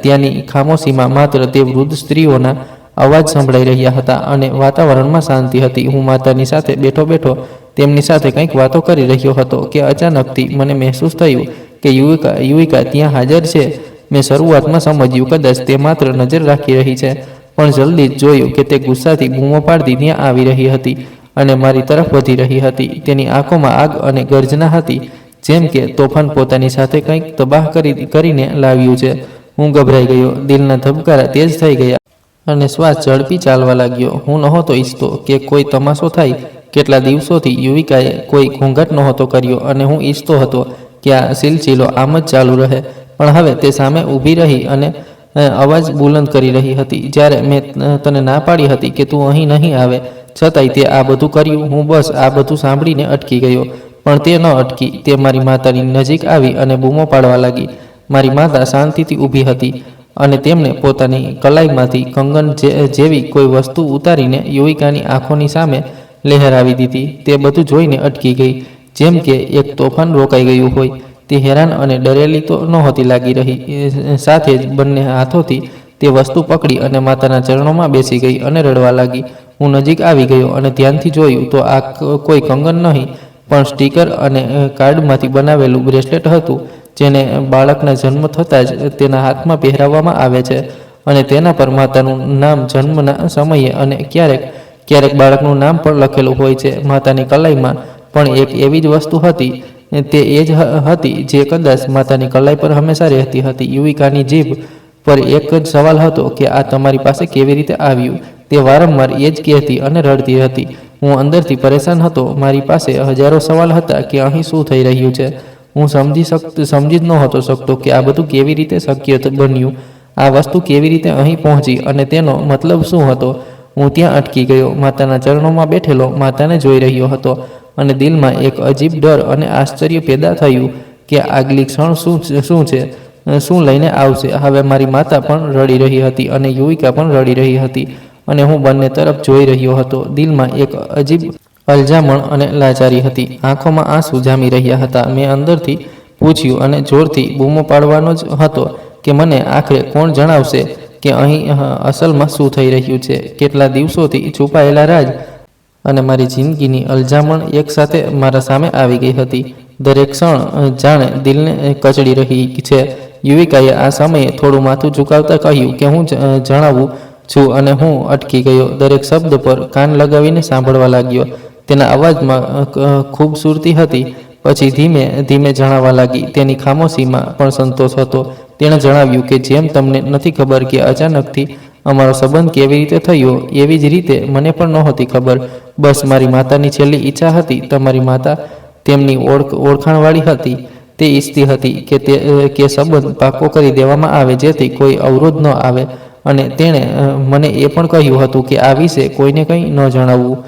ત્યાંની ખામોશીમાં માત્ર તે વૃદ્ધ સ્ત્રીઓના અવાજ સંભળાઈ રહ્યા હતા અને વાતાવરણમાં શાંતિ હતી. હું માતાની સાથે બેઠો તેમની સાથે કંઈક વાતો કરી રહ્યો હતો કે અચાનકથી મને મહેસૂસ થયું કે યુવિકા ત્યાં હાજર છે. મેં શરૂઆતમાં સમજ્યું કદાચ તે માત્ર નજર રાખી રહી છે, પણ જલ્દી જ જોયું કે તે ગુસ્સાથી બૂમો પાડતી ત્યાં આવી રહી હતી અને મારી તરફ વધી રહી હતી. તેની આંખોમાં આગ અને ગર્જના હતી, જેમ કે તોફાન પોતાની સાથે કંઈક તબાહ કરીને લાવ્યું છે. હું ગભરાઈ ગયો, દિલના ધબકારા તેજ થઈ ગયા અને શ્વાસ ઝડપી ચાલવા લાગ્યો. હું નહોતો ઈચ્છતો કે કોઈ તમાશો થાય. કેટલા દિવસોથી યુવિકાએ કોઈ ઘોંઘાટ નહોતો કર્યો અને હું ઈચ્છતો હતો કે આ સિલસિલો આમ જ ચાલુ રહે. પણ હવે તે સામે ઊભી રહી અને અવાજ બુલંદ કરી રહી હતી. જ્યારે મેં તને ના પાડી હતી કે તું અહીં નહીં આવે, છતાંય તે આ બધું કર્યું. હું બસ આ બધું સાંભળીને અટકી ગયો, પણ તે ન અટકી. તે મારી માતાની નજીક આવી અને બૂમો પાડવા લાગી. મારી માતા શાંતિથી ઊભી હતી અને તેમણે પોતાની કલાઈમાંથી કંગન જેવી કોઈ વસ્તુ ઉતારીને યુવિકાની આંખોની સામે લહેરાવી દીધી. તે બધું જોઈને અટકી ગઈ, જેમ કે એક તોફાન રોકાઈ ગયું હોય. તે હેરાન અને ડરેલી તો નહોતી લાગી રહી. સાથે જ બંને હાથોથી તે વસ્તુ પકડી અને માતાના ચરણોમાં બેસી ગઈ અને રડવા લાગી. હું નજીક આવી ગયો અને ધ્યાનથી જોયું તો આ કોઈ કંગન નહીં, પણ સ્ટીકર અને કાર્ડમાંથી બનાવેલું બ્રેસલેટ હતું, જેને બાળકના જન્મ થતાં જ તેના હાથમાં પહેરાવવામાં આવે છે અને તેના પર માતાનું નામ, જન્મના સમયે અને ક્યારેક બાળકનું નામ પણ લખેલું હોય છે. માતાની કલાઈમાં પણ એક એવી જ વસ્તુ હતી. તે એ જ હતી જે કદાચ માતાની કલાઈ પર હંમેશા રહેતી હતી. યુવિકાની જીભ પર એક જ સવાલ હતો કે આ તમારી પાસે કેવી રીતે આવ્યું. તે વારંવાર એ જ કહેતી અને રડતી હતી. હું અંદરથી પરેશાન હતો. મારી પાસે હજારો સવાલ હતા કે અહીં શું થઈ રહ્યું છે. હું સમજી જ નહોતો શકતો કે આ બધું કેવી રીતે શક્ય બન્યું. આ વસ્તુ કેવી રીતે અહીં પહોંચી અને તેનો મતલબ શું હતો. હું ત્યાં અટકી ગયો. માતાના ચરણોમાં બેઠેલો માતાને જોઈ રહ્યો હતો અને દિલમાં એક અજીબ ડર અને આશ્ચર્ય પેદા થયું કે આગલી ક્ષણ શું છે, શું લઈને આવશે. હવે મારી માતા પણ રડી રહી હતી અને યુવિકા પણ રડી રહી હતી અને હું બંને તરફ જોઈ રહ્યો હતો. દિલમાં એક અજીબ અલજામણ અને લાચારી હતી. આંખોમાં આંસુ જામી રહ્યા હતા. મેં અંદરથી પૂછ્યું અને જોરથી બૂમો પાડવાનો જ હતો કે મને આખરે કોણ જણાવશે કે અહીં અસલમાં શું થઈ રહ્યું છે. કેટલા દિવસોથી છુપાયેલા રાજ અને મારી જિંદગીની અલજામણ એકસાથે મારા સામે આવી ગઈ હતી. દરેક ક્ષણ જાણે દિલને કચડી રહી છે. યુવિકાએ આ સમયે થોડું માથું ઝુકાવતા કહ્યું કે હું જણાવું છું અને હું અટકી ગયો. દરેક શબ્દ પર કાન લગાવીને સાંભળવા લાગ્યો. તેના અવાજમાં ખૂબસૂરતી હતી. પછી ધીમે ધીમે જણાવવા લાગી. તેની ખામોશીમાં પણ સંતોષ હતો. તેણે જણાવ્યું કે જેમ તમને નથી ખબર કે અચાનકથી અમારો સંબંધ કેવી રીતે થયો, એવી જ રીતે મને પણ નહોતી ખબર. બસ મારી માતાની છેલ્લી ઈચ્છા હતી. તમારી માતા તેમની ઓળખાણવાળી હતી. તે ઈચ્છતી હતી કે સંબંધ પાકો કરી દેવામાં આવે જેથી કોઈ અવરોધ ન આવે. અને તેણે મને એ પણ કહ્યું હતું કે આ વિશે કોઈને કંઈ ન જણાવવું.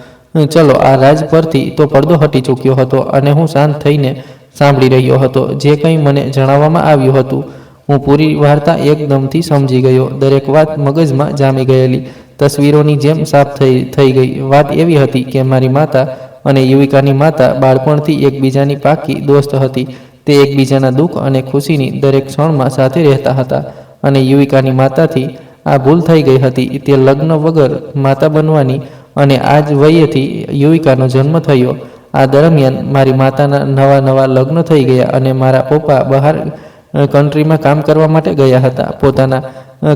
ચલો, આ રાજ પરથી તો પડદો હટી ચૂક્યો હતો અને હું શાંત થઈને સાંભળી રહ્યો હતો જે કંઈ મને જણાવવામાં આવ્યું હતું. હું પૂરી વાર્તા એકદમથી સમજી ગયો. દરેક વાત મગજમાં જામી ગયેલી તસવીરોની જેમ સાફ થઈ ગઈ. વાત એવી હતી કે મારી માતા અને યુવિકાની માતા બાળપણથી એકબીજાની પાકી દોસ્ત હતી. તે એકબીજાના દુઃખ અને ખુશીની દરેક ક્ષણમાં સાથે રહેતા હતા અને યુવિકાની માતાથી આ ભૂલ થઈ ગઈ હતી. તે લગ્ન વગર માતા બનવાની અને આ જ વયેથી યુવિકાનો જન્મ થયો. આ દરમિયાન મારી માતાના નવા લગ્ન થઈ ગયા અને મારા પપ્પા બહાર કન્ટ્રીમાં કામ કરવા માટે ગયા હતા. પોતાના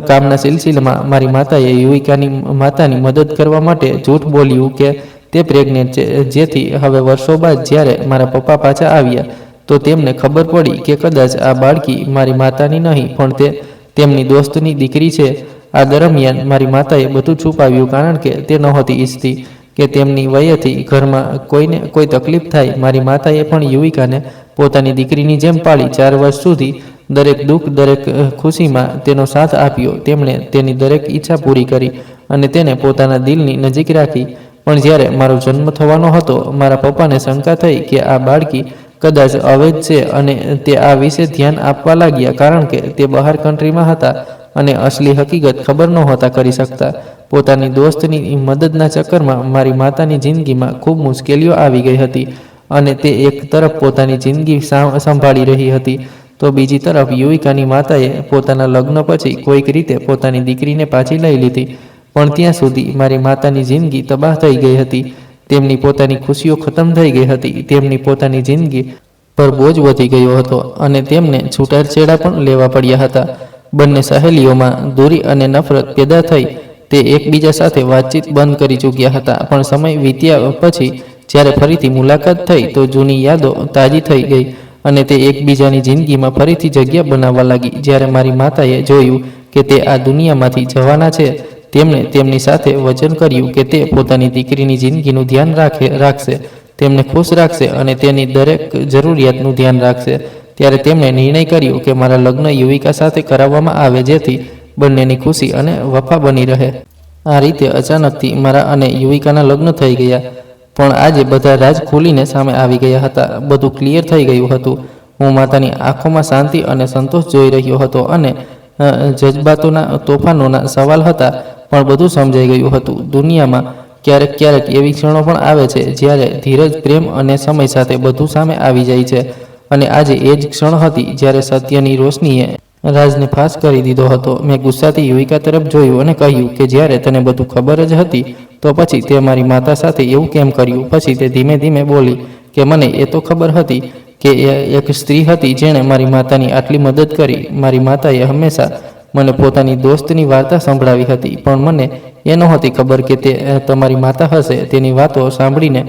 કામના સિલસિલામાં મારી માતાએ યુવિકાની માતાની મદદ કરવા માટે જૂઠ બોલ્યું કે તે પ્રેગ્નેન્ટ છે. જેથી હવે વર્ષો બાદ જ્યારે મારા પપ્પા પાછા આવ્યા તો તેમને ખબર પડી કે કદાચ આ બાળકી મારી માતાની નહીં પણ તે તેમની દોસ્તની દીકરી છે. આ દરમિયાન મારી માતાએ બધું છુપાવ્યું કારણ કે તે નહોતી ઈચ્છતી કે તેમની વયથી ઘરમાં કોઈને કોઈ તકલીફ થાય. મારી માતાએ પણ યુવિકાને પોતાની દીકરીની જેમ પાળી. 4 વર્ષ સુધી દરેક દુઃખ, દરેક ખુશીમાં તેનો સાથ આપ્યો. તેમણે તેની દરેક ઈચ્છા પૂરી કરી અને તેને પોતાના દિલની નજીક રાખી. પણ જ્યારે મારો જન્મ થવાનો હતો, મારા પપ્પાને શંકા થઈ કે આ બાળકી કદાચ અવૈધ છે અને તે આ વિશે ધ્યાન આપવા લાગ્યા કારણ કે તે બહાર કન્ટ્રીમાં હતા અને અસલી હકીકત ખબર નહોતા કરી શકતા. પોતાની દોસ્તની મદદના ચક્કરમાં મારી માતાની જિંદગીમાં ખૂબ મુશ્કેલીઓ આવી ગઈ હતી અને તે એક તરફ પોતાની જિંદગી સંભાળી રહી હતી તો બીજી તરફ યુવિકાની માતાએ પોતાના લગ્ન પછી કોઈક રીતે પોતાની દીકરીને પાછી લઈ લીધી. પણ ત્યાં સુધી મારી માતાની જિંદગી તબાહ થઈ ગઈ હતી. તેમની પોતાની ખુશીઓ ખતમ થઈ ગઈ હતી. તેમની પોતાની જિંદગી પર બોજ વધી ગયો હતો અને તેમને છૂટાછેડા પણ લેવા પડ્યા હતા. બંને સહેલીઓમાં દૂરી અને નફરત પેદા થઈ. તે એકબીજા સાથે વાતચીત બંધ કરી ચૂક્યા હતા. પણ સમય વીત્યા પછી જ્યારે ફરીથી મુલાકાત થઈ તો જૂની યાદો તાજી થઈ ગઈ અને તે એકબીજાની જિંદગીમાં ફરીથી જગ્યા બનાવવા લાગી. જ્યારે મારી માતાએ જોયું કે તે આ દુનિયામાંથી જવાના છે, તેમણે તેમની સાથે વચન કર્યું કે તે પોતાની દીકરીની જિંદગીનું ધ્યાન રાખશે, તેમને ખુશ રાખશે અને તેની દરેક જરૂરિયાતનું ધ્યાન રાખશે. ત્યારે તેમણે નિર્ણય કર્યો કે મારા લગ્ન યુવિકા સાથે કરાવવામાં આવે જેથી બંનેની ખુશી અને વફા બની રહે. આ રીતે અચાનકથી મારા અને યુવિકાના લગ્ન થઈ ગયા. પણ આજે બધા રાજ ખુલીને સામે આવી ગયા હતા. બધું ક્લિયર થઈ ગયું હતું. હું માતાની આંખોમાં શાંતિ અને સંતોષ જોઈ રહ્યો હતો અને જજ્બાતોના તોફાનોના સવાલ હતા પણ બધું સમજાઈ ગયું હતું. દુનિયામાં ક્યારેક એવી ક્ષણો પણ આવે છે જ્યારે ધીરજ, પ્રેમ અને સમય સાથે બધું સામે આવી જાય છે અને આજે એ જ ક્ષણ હતી જ્યારે સત્યની રોશનીએ રાજને ફાસ કરી દીધો હતો. મેં ગુસ્સાથી યુવિકા તરફ જોયું અને કહ્યું કે જ્યારે તને બધું ખબર જ હતી તો પછી તે મારી માતા સાથે એવું કેમ કર્યું. પછી તે ધીમે ધીમે બોલી કે મને એ તો ખબર હતી કે એ એક સ્ત્રી હતી જેણે મારી માતાની આટલી મદદ કરી. મારી માતાએ હંમેશા મને પોતાની દોસ્તની વાર્તા સંભળાવી હતી, પણ મને એ નહોતી ખબર કે તે તમારી માતા હશે. તેની વાતો સાંભળીને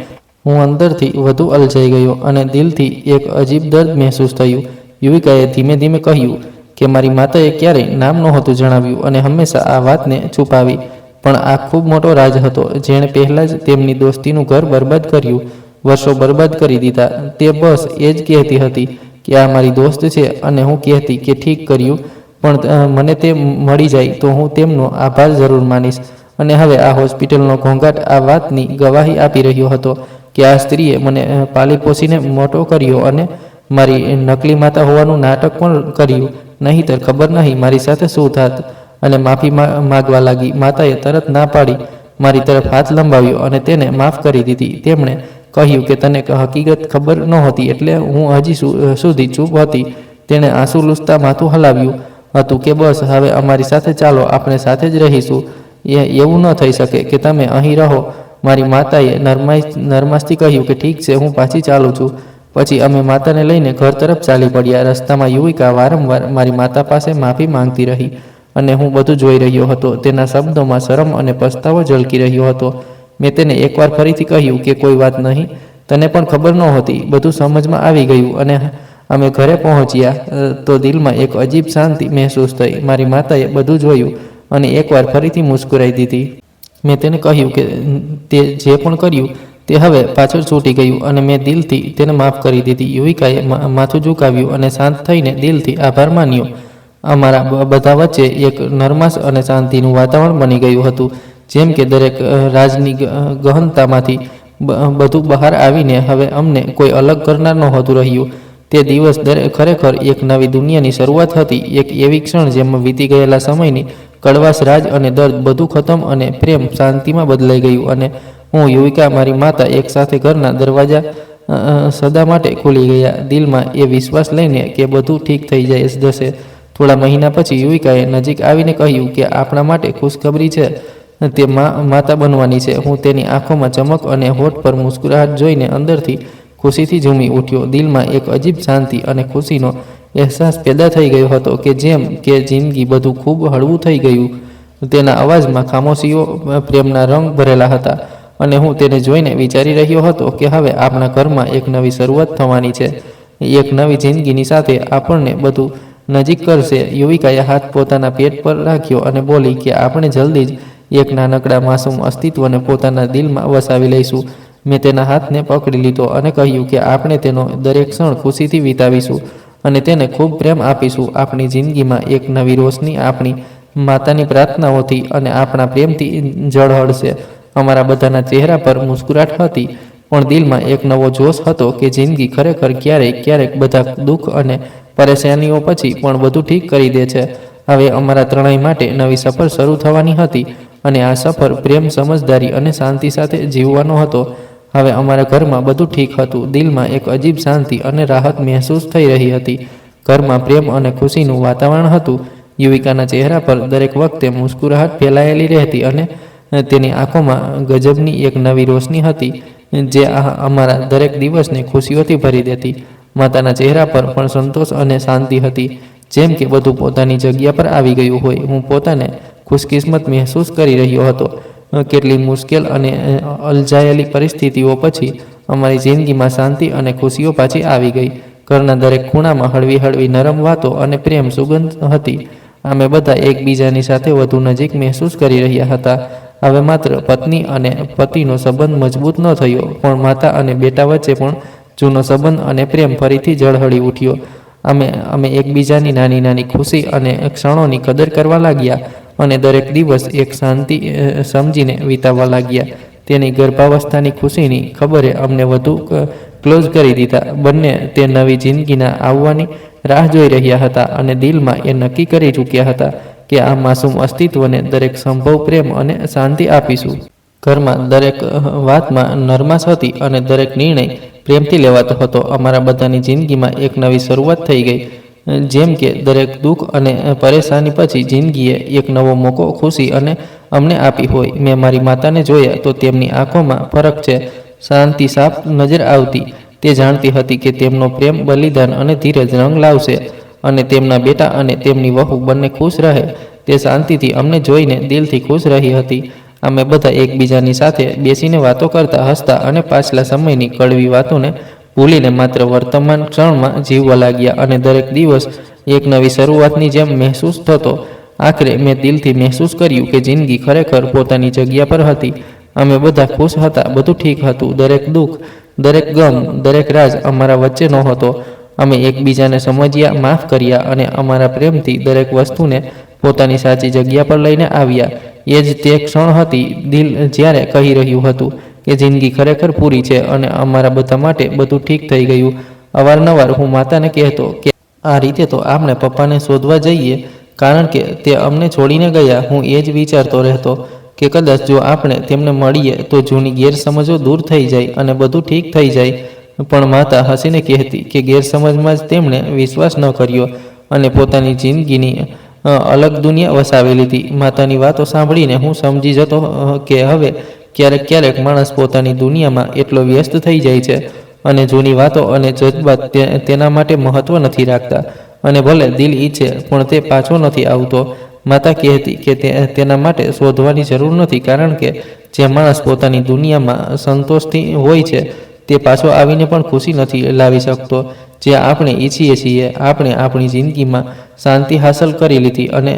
હું અંદરથી વધુ અલજાઈ ગયો અને દિલથી એક અજીબ દર્દ મહેસૂસ થયું. યુવિકાએ ધીમે ધીમે કહ્યું કે મારી માતાએ ક્યારેય નામ નહોતું જણાવ્યું અને હંમેશા આ વાતને છુપાવી, પણ આ ખૂબ મોટો રાજ હતો જેણે પહેલાં જ તેમની દોસ્તીનું ઘર બરબાદ કર્યું, વર્ષો બરબાદ કરી દીધા. તે બસ એ જ કહેતી હતી કે આ મારી દોસ્ત છે અને હું કહેતી કે ઠીક કર્યું, પણ મને તે મળી જાય તો હું તેમનો આભાર જરૂર માનીશ. અને હવે આ હોસ્પિટલનો ઘોંઘાટ આ વાતની ગવાહી આપી રહ્યો હતો કે આ સ્ત્રીએ મને પાલી પોસીને મોટો કર્યો અને મારી નકલી માતા હોવાનું નાટક પણ કર્યું. નહીંતર ખબર નહીં મારી સાથે શું થાત. અને માફી માગવા લાગી. માતાએ તરત ના પાડી, મારી તરફ હાથ લંબાવ્યો અને તેને માફ કરી દીધી. તેમણે કહ્યું કે તને હકીકત ખબર નહોતી એટલે હું હજી સુધી ચૂપ હતી. તેણે આંસુ લૂછતા માથું હલાવ્યું હતું કે બસ હવે અમારી સાથે ચાલો, આપણે સાથે જ રહીશું. એવું ન થઈ શકે કે તમે અહીં રહો. મારી માતાએ નરમાશથી કહ્યું કે ઠીક છે, હું પાછી ચાલું છું. પછી અમે માતાને લઈને ઘર તરફ ચાલી પડ્યા. રસ્તામાં યુવિકા વારંવાર મારી માતા પાસે માફી માંગતી રહી અને હું બધું જોઈ રહ્યો હતો. તેના શબ્દોમાં શરમ અને પસ્તાવો ઝળકી રહ્યો હતો. મેં તેને એકવાર ફરીથી કહ્યું કે કોઈ વાત નહીં, તને પણ ખબર નહોતી. બધું સમજમાં આવી ગયું અને અમે ઘરે પહોંચ્યા તો દિલમાં એક અજીબ શાંતિ મહેસૂસ થઈ. મારી માતાએ બધું જોયું અને એકવાર ફરીથી મુસ્કુરાઈ દીધી. મેં તેને કહ્યું કે તે જે પણ કર્યું તે હવે પાછળ છૂટી ગયું અને મેં દિલથી તેને માફ કરી દીધી. યુવિકાએ માથું ઝુકાવ્યું અને શાંત થઈને દિલથી આભાર માન્યો. અમારા બધા વચ્ચે એક નરમાશ અને શાંતિનું વાતાવરણ બની ગયું હતું, જેમ કે દરેક રાજની ગહનતામાંથી બધું બહાર આવીને હવે અમને કોઈ અલગ કરનાર નહોતું રહ્યું. તે દિવસ ખરેખર એક નવી દુનિયાની શરૂઆત હતી. એક એવી ક્ષણ જેમાં વીતી ગયેલા સમયની કડવાશ, રાજ અને દર્દ બધું ખતમ અને પ્રેમ શાંતિમાં બદલાઈ ગયું. અને હું, યુવિકા, મારી માતા એક સાથે ઘરના દરવાજા સદા માટે ખુલી ગયા, દિલમાં એ વિશ્વાસ લઈને કે બધું ઠીક થઈ જશે. થોડા મહિના પછી યુવિકાએ નજીક આવીને કહ્યું કે આપણા માટે ખુશખબરી છે, તે માતા બનવાની છે. હું તેની આંખોમાં ચમક અને હોઠ પર મુસ્કુરાહટ જોઈને અંદરથી ખુશીથી ઝૂમી ઉઠ્યો. દિલમાં એક અજીબ શાંતિ અને ખુશીનો અહેસાસ પેદા થઈ ગયો હતો કે જેમ કે જિંદગી બધું ખૂબ હળવું થઈ ગયું. તેના અવાજમાં ખામોશીઓ પ્રેમના રંગ ભરેલા હતા અને હું તેને જોઈને વિચારી રહ્યો હતો કે હવે આપણા ઘરમાં એક નવી શરૂઆત થવાની છે. એક નવી જિંદગીની સાથે આપણને બધું નજીક કરશે. યુવિકાએ હાથ પોતાના પેટ પર રાખ્યો અને બોલી કે આપણે જલ્દી જ એક નાનકડા માસૂમ અસ્તિત્વને પોતાના દિલમાં વસાવી લઈશું. મેં તેના હાથને પકડી લીધો અને કહ્યું કે આપણે તેનો દરેક ક્ષણ ખુશીથી વિતાવીશું અને તેને ખૂબ પ્રેમ આપીશું. આપણી જિંદગીમાં એક નવી રોશની આપણી માતાની પ્રાર્થનાઓથી અને આપણા પ્રેમથી ઝળહળશે. અમારા બધાના ચહેરા પર મુસ્કુરાહટ હતી, પણ દિલમાં એક નવો જોશ હતો કે જિંદગી ખરેખર ક્યારેક બધા દુઃખ અને પરેશાનીઓ પછી પણ બધું ઠીક કરી દે છે. હવે અમારા ત્રણેય માટે નવી સફર શરૂ થવાની હતી અને આ સફર પ્રેમ, સમજદારી અને શાંતિ સાથે જીવવાનો હતો. હવે અમારા ઘરમાં બધું ઠીક હતું. દિલમાં એક અજીબ શાંતિ અને રાહત મહેસૂસ થઈ રહી હતી. ઘરમાં પ્રેમ અને ખુશીનું વાતાવરણ હતું. યુવિકાના ચહેરા પર દરેક વખતે મુસ્કુરાહટ ફેલાયેલી રહેતી અને તેની આંખોમાં ગજબની એક નવી રોશની હતી જે અમારા દરેક દિવસને ખુશીઓથી ભરી દેતી. માતાના ચહેરા પર પણ સંતોષ અને શાંતિ હતી, જેમ કે બધું પોતાની જગ્યા પર આવી ગયું હોય. હું પોતાને ખુશકિસ્મત મહેસૂસ કરી રહ્યો હતો. કેટલી મુશ્કેલ અને અલજાયેલી પરિસ્થિતિઓ પછી અમારી જિંદગીમાં શાંતિ અને ખુશીઓ પાછી આવી ગઈ. ઘરના દરેક ખૂણામાં હળવી નરમ વાતો અને પ્રેમ સુગંધ હતી. અમે બધા એકબીજાની સાથે વધુ નજીક મહેસૂસ કરી રહ્યા હતા. હવે માત્ર પત્ની અને પતિનો સંબંધ મજબૂત ન થયો, પણ માતા અને બેટા વચ્ચે પણ જૂનો સંબંધ અને પ્રેમ ફરીથી ઝળહળી ઉઠ્યો. અમે એકબીજાની નાની ખુશી અને ક્ષણોની કદર કરવા લાગ્યા અને દરેક દિવસ એક શાંતિ સમજીને વિતાવવા લાગ્યા. તેની ગર્ભાવસ્થાની ખુશીની ખબરે અમને વધુ ક્લોઝ કરી દીધા. બંને તે નવી જિંદગીના આવવાની રાહ જોઈ રહ્યા હતા અને દિલમાં એ નક્કી કરી ચૂક્યા હતા કે આ માસૂમ અસ્તિત્વને દરેક સંભવ પ્રેમ અને શાંતિ આપીશું. ઘરમાં દરેક વાતમાં નરમાશ હતી અને દરેક નિર્ણય પ્રેમથી લેવાતો હતો. અમારા બધાની જિંદગીમાં એક નવી શરૂઆત થઈ ગઈ. જેમ કે દરેક દુઃખ અને પરેશાની પછી જિંદગીએ એક નવો મોકો, ખુશી અને અમને આપી હોય. મેં મારી માતાને જોયા તો તેમની આંખોમાં ફરક છે. શાંતિ સાફ નજર આવતી. તે જાણતી હતી કે તેમનો પ્રેમ, બલિદાન અને ધીરજ રંગ લાવશે અને તેમના બેટા અને તેમની વહુ બંને ખુશ રહે. તે શાંતિથી અમને જોઈને દિલથી ખુશ રહી હતી. અમે બધા એકબીજાની સાથે બેસીને વાતો કરતા, હસતા અને પાછલા સમયની કડવી વાતોને ભૂલીને માત્ર વર્તમાન ક્ષણમાં જીવવા લાગ્યા અને દરેક દિવસ એક નવી શરૂઆતની જેમ મહેસૂસ થતો. આખરે મેં દિલથી મહેસૂસ કર્યું કે જિંદગી ખરેખર પોતાની જગ્યા પર હતી. અમે બધા ખુશ હતા, બધું ઠીક હતું. દરેક દુઃખ, દરેક ગમ, દરેક રાજ અમારા વચ્ચે નહોતો. અમે એકબીજાને સમજ્યા, માફ કર્યા અને અમારા પ્રેમથી દરેક વસ્તુને પોતાની સાચી જગ્યા પર લઈને આવ્યા. એ જ તે ક્ષણ હતી દિલ જ્યારે કહી રહ્યું હતું કે જિંદગી ખરેખર પૂરી છે અને અમારા બધા માટે બધું ઠીક થઈ ગયું. અવારનવાર હું માતાને કહેતો કે આ રીતે તો આપણે પપ્પાને શોધવા જઈએ, કારણ કે તે અમને છોડીને ગયા. હું એ જ વિચારતો રહેતો કે કદાચ જો આપણે તેમને મળીએ તો જૂની ગેરસમજો દૂર થઈ જાય અને બધું ઠીક થઈ જાય. પણ માતા હસીને કહેતી કે ગેરસમજમાં જ તેમણે વિશ્વાસ ન કર્યો અને પોતાની જિંદગીની અલગ દુનિયા વસાવી લીધી. માતાની વાતો સાંભળીને હું સમજી જતો કે હવે ક્યારેક માણસ પોતાની દુનિયામાં એટલો વ્યસ્ત થઈ જાય છે અને જૂની વાતો અને જજ્બાત તેના માટે મહત્વ નથી રાખતા અને ભલે દિલ ઈચ્છે પણ તે પાછો નથી આવતો. માતા કહેતી કે તેના માટે શોધવાની જરૂર નથી, કારણ કે જે માણસ પોતાની દુનિયામાં સંતોષથી હોય છે તે પાછો આવીને પણ ખુશી નથી લાવી શકતો. જે આપણે ઈચ્છીએ છીએ, આપણે આપણી જિંદગીમાં શાંતિ હાંસલ કરી લીધી અને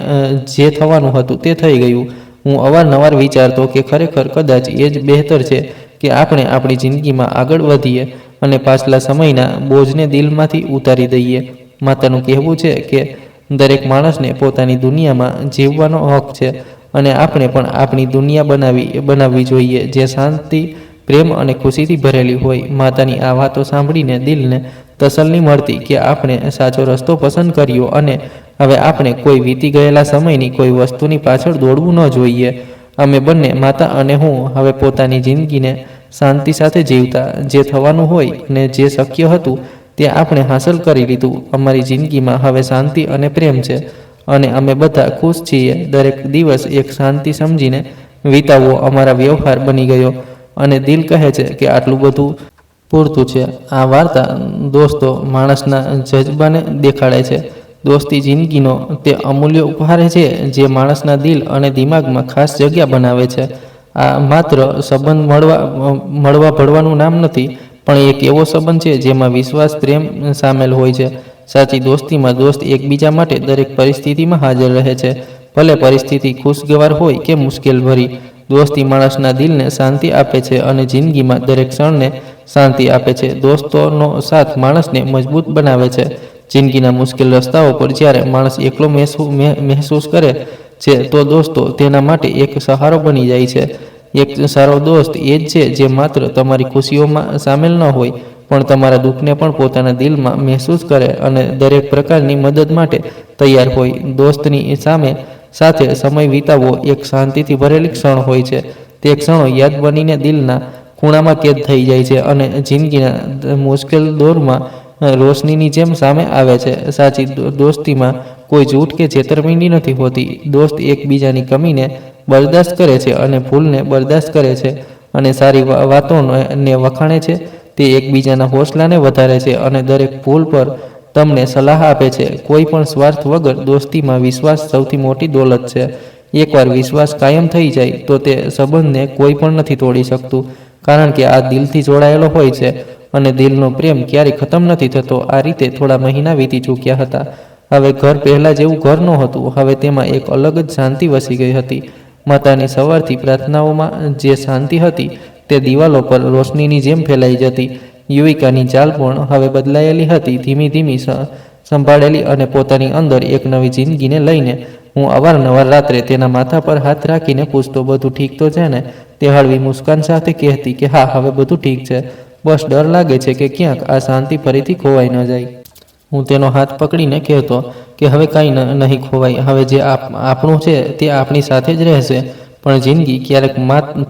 જે થવાનું હતું તે થઈ ગયું. હું અવારનવાર વિચારતો કે ખરેખર કદાચ એ જ બહેતર છે કે આપણે આપણી જિંદગીમાં આગળ વધીએ અને પાછલા સમયના બોજને દિલમાંથી ઉતારી દઈએ. માતાનું કહેવું છે કે દરેક માણસને પોતાની દુનિયામાં જીવવાનો હક છે અને આપણે પણ આપણી દુનિયા બનાવવી જોઈએ જે શાંતિ, પ્રેમ અને ખુશીથી ભરેલી હોય. માતાની આ વાતો સાંભળીને દિલને તસલ્લી મળતી કે આપણે સાચો રસ્તો પસંદ કર્યો અને હવે આપણે કોઈ વીતી ગયેલા સમયની કોઈ વસ્તુની પાછળ દોડવું ન જોઈએ. અમે બંને, માતા અને હું, હવે પોતાની જિંદગીને શાંતિ સાથે જીવતા. જે થવાનું હોય અને જે શક્ય હતું તે આપણે હાંસલ કરી લીધું. અમારી જિંદગીમાં હવે શાંતિ અને પ્રેમ છે અને અમે બધા ખુશ છીએ. દરેક દિવસ એક શાંતિ સમજીને વિતાવવો અમારા વ્યવહાર બની ગયો અને દિલ કહે છે કે આટલું બધું પૂરતું છે. આ વાર્તા દોસ્તો માણસના જજ્બાને દેખાડે છે. દોસ્તી જિંદગીનો તે અમૂલ્ય ઉપહાર છે જે માણસના દિલ અને દિમાગમાં ખાસ જગ્યા બનાવે છે. આ માત્ર સંબંધ મળવા ભળવાનું નામ નથી, પણ એક એવો સંબંધ છે જેમાં વિશ્વાસ, પ્રેમ સામેલ હોય છે. સાચી દોસ્તીમાં દોસ્ત એકબીજા માટે દરેક પરિસ્થિતિમાં હાજર રહે છે, ભલે પરિસ્થિતિ ખુશગવાર હોય કે મુશ્કેલ ભરી. દોસ્તી માણસના દિલને શાંતિ આપે છે અને જિંદગીમાં દરેક ક્ષણને શાંતિ આપે છે. દોસ્તોનો સાથ માણસને મજબૂત બનાવે છે. જિંદગીના મુશ્કેલ રસ્તાઓ પર જ્યારે માણસ એકલો મહેસૂસ કરે છે તો દોસ્તો તેના માટે એક સહારો બની જાય છે. એક સારો દોસ્ત એ જ છે જે માત્ર તમારી ખુશીઓમાં સામેલ ન હોય પણ તમારા દુઃખને પણ પોતાના દિલમાં મહેસૂસ કરે અને દરેક પ્રકારની મદદ માટે તૈયાર હોય. દોસ્તની સાથે સમય વિતાવવો એક શાંતિથી ભરેલી ક્ષણ હોય છે. તે ક્ષણો યાદ બનીને દિલના ખૂણામાં કેદ થઈ જાય છે અને જિંદગીના મુશ્કેલ દોરમાં રોશનીની જેમ સામે આવે છે. સાચી દોસ્તીમાં કોઈ જૂઠ કે છેતરપિંડી નથી હોતી. દોસ્ત એકબીજાની કમીને બરદાસ્ત કરે છે અને ભૂલને બરદાસ્ત કરે છે અને સારી વાતોને વખાણે છે. તે એકબીજાના હોસલાને વધારે છે અને દરેક ભૂલ પર તમને સલાહ આપે છે. કોઈ પણ સ્વાર્થ વગર દોસ્તીમાં વિશ્વાસ સૌથી મોટી દોલત છે. એકવાર વિશ્વાસ કાયમ થઈ જાય તો તે સંબંધને કોઈ પણ નથી તોડી શકતું, કારણ કે આ દિલથી જોડાયેલો હોય છે અને દિલનો પ્રેમ ક્યારેય ખતમ નથી થતો. આ રીતે થોડા મહિના વીતી ચૂક્યા હતા. હવે ઘર પહેલાં જેવું ઘર નહોતું. હવે તેમાં એક અલગ જ શાંતિ વસી ગઈ હતી. માતાની સવારથી પ્રાર્થનાઓમાં જે શાંતિ હતી તે દિવાલો પર રોશનીની જેમ ફેલાઈ જતી. યુવિકાની ચાલ પણ હવે બદલાયેલી હતી, ધીમી સંભાળેલી અને પોતાની અંદર એક નવી જિંદગીને લઈને. હું અવારનવાર રાત્રે તેના માથા પર હાથ રાખીને પૂછતો, બધું ઠીક તો છે ને? તે હળવી મુસ્કાન સાથે કહેતી કે હા, હવે બધું ઠીક છે. બસ ડર લાગે છે કે ક્યાંક આ શાંતિ ફરીથી ખોવાઈ ન જાય. હું તેનો હાથ પકડીને કહેતો કે હવે કાંઈ નહીં ખોવાય. હવે જે આપણું છે તે આપણી સાથે જ રહેશે. પણ જિંદગી ક્યારેક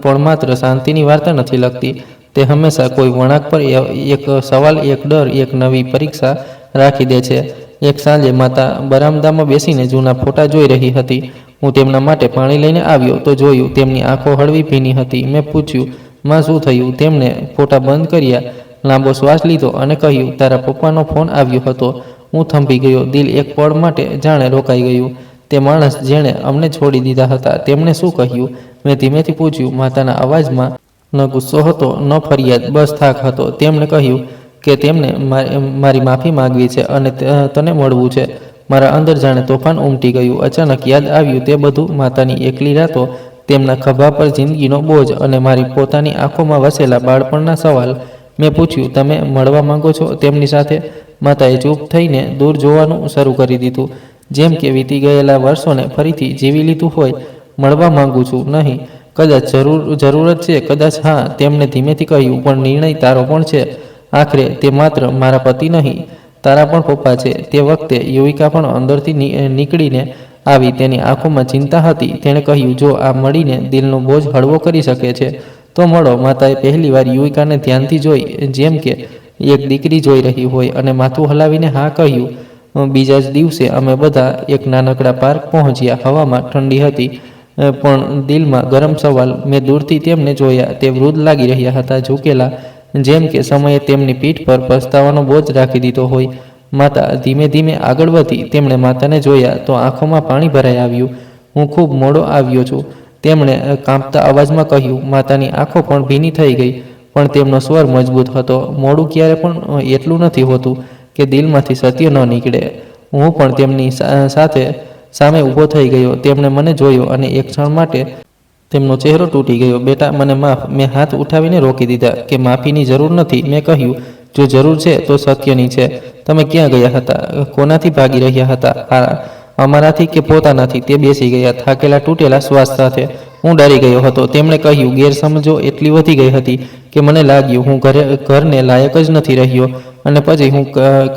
પણ માત્ર શાંતિની વાર્તા નથી લખતી. તે હંમેશા કોઈ વળાંક પર એક સવાલ, એક ડર, એક નવી પરીક્ષા રાખી દે છે. એક સાંજે માતા બરામદામાં બેસીને જૂના ફોટા જોઈ રહી હતી. હું તેમના માટે પાણી લઈને આવ્યો તો જોયું તેમની આંખો હળવી ભીની હતી. મેં પૂછ્યું, માં શું થયું? તેમણે ફોટા બંધ કર્યા લાંબો શ્વાસ લીધો અને કહ્યું, તારા પપ્પાનો ફોન આવ્યો હતો. હું થંભી ગયો. દિલ એક પળ માટે જાણે રોકાઈ ગયું. તે માણસ જેણે અમને છોડી દીધા હતા તેમણે શું કહ્યું? મેં ધીમેથી પૂછ્યું. માતાના અવાજમાં ન ગુસ્સો હતો, ન ફરિયાદ, બસ થાક હતો. તેમણે કહ્યું કે તેમને મારી માફી માંગવી છે અને તને મળવું છે. મારા અંદર જાણે તોફાન ઉમટી ગયું. અચાનક યાદ આવ્યું તે બધું, માતાની એકલી રાતો, તેમના ખભા પર જિંદગીનો બોજ અને મારી પોતાની આંખોમાં વસેલા બાળપણના સવાલ. મેં પૂછ્યું, તમે મળવા માંગો છો તેમની સાથે? માતાએ ચૂપ થઈને દૂર જોવાનું શરૂ કરી દીધું, જેમ કે વીતી ગયેલા વર્ષોને ફરીથી જીવી લીધું હોય. મળવા માંગુ છું નહીં, કદાચ જરૂરત છે, કદાચ હા, તેમણે ધીમેથી કહ્યું, પણ નિર્ણય તારો પણ છે. આખરે તે માત્ર મારા પતિ નહીં, તારા પણ પપ્પા છે. તે વખતે યુવિકા પણ અંદરથી નીકળીને આવી. તેની આંખોમાં ચિંતા હતી. તેણે કહ્યું, જો આ મળીને દિલનો બોજ હળવો કરી શકે છે તો મળો. માતાએ પહેલીવાર યુવિકાને ધ્યાનથી જોઈ, જેમ કે એક દીકરી જોઈ રહી હોય, અને માથું હલાવીને હા કહ્યું. બીજા જ દિવસે અમે બધા એક નાનકડા પાર્ક પહોંચ્યા. હવામાં ઠંડી હતી પણ દિલમાં ગરમ સવાલ. મેં દૂરથી તેમને જોયા. તે વૃદ્ધ લાગી રહ્યા હતા, ઝૂકેલા, જેમ કે સમયે તેમની પીઠ પર પસ્તાવાનો બોજ રાખી દીધો હોય. માતા ધીમે ધીમે આગળ વધી. તેમણે માતાને જોયા તો આંખોમાં પાણી ભરાઈ આવ્યું. હું ખૂબ મોડો આવ્યો છું, તેમણે કાંપતા અવાજમાં કહ્યું. માતાની આંખો પણ ભીની થઈ ગઈ, પણ તેમનો સ્વર મજબૂત હતો. મોડું ક્યારે પણ એટલું નથી હોતું કે દિલમાંથી સત્ય ન નીકળે. હું પણ તેમની સામે ઊભો થઈ ગયો. તેમણે મને જોયો અને એક ક્ષણ માટે તેમનો ચહેરો તૂટી ગયો. બેટા, મને માફ. મેં હાથ ઉઠાવીને રોકી દીધા. કે માફીની જરૂર નથી, મેં કહ્યું. જો જરૂર છે તો સત્યની છે. તમે ક્યાં ગયા હતા? કોનાથી ભાગી રહ્યા હતા? અમારાથી કે પોતાનાથી? તે બેસી ગયા, થાકેલા તૂટેલા શ્વાસ સાથે. હું ડરી ગયો હતો. તેમણે કહ્યું, ગેરસમજો એટલી વધી ગઈ હતી કે મને લાગ્યું હું ઘરને લાયક જ નથી રહ્યો. અને પછી હું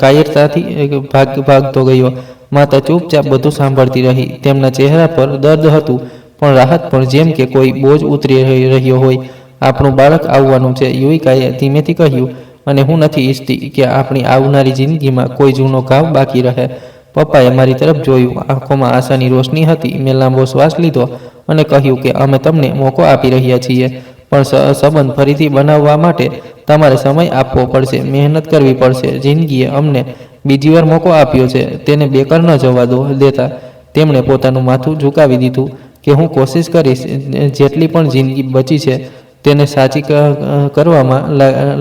કાયરતાથી ભાગતો ગયો. માતા ચૂપચાપ બધું સાંભળતી રહી. તેમના ચહેરા પર દર્દ હતું, પણ રાહત પણ, જેમ કે કોઈ બોજ ઉતરી રહ્યો હોય. આપણું બાળક આવવાનું છે, યુવિકાએ ધીમેથી કહ્યું, અને હું નથી ઈચ્છતી કે આપણી આવનારી જિંદગીમાં કોઈ જૂનો ઘાવ બાકી રહે. પપ્પાએ મારી તરફ જોયું. આંખોમાં આશાની રોશની હતી. મેં લાંબો શ્વાસ લીધો અને કહ્યું કે અમે તમને મોકો આપી રહ્યા છીએ, પણ સંબંધ ફરીથી બનાવવા માટે તમારે સમય આપવો પડશે, મહેનત કરવી પડશે. જિંદગીએ અમને બીજી વાર મોકો આપ્યો છે, તેને બેકાર ન જવા દેતા. તેમણે પોતાનું માથું ઝુકાવી દીધું કે હું કોશિશ કરીશ. જેટલી પણ જિંદગી બચી છે તેને સાચી કરવામાં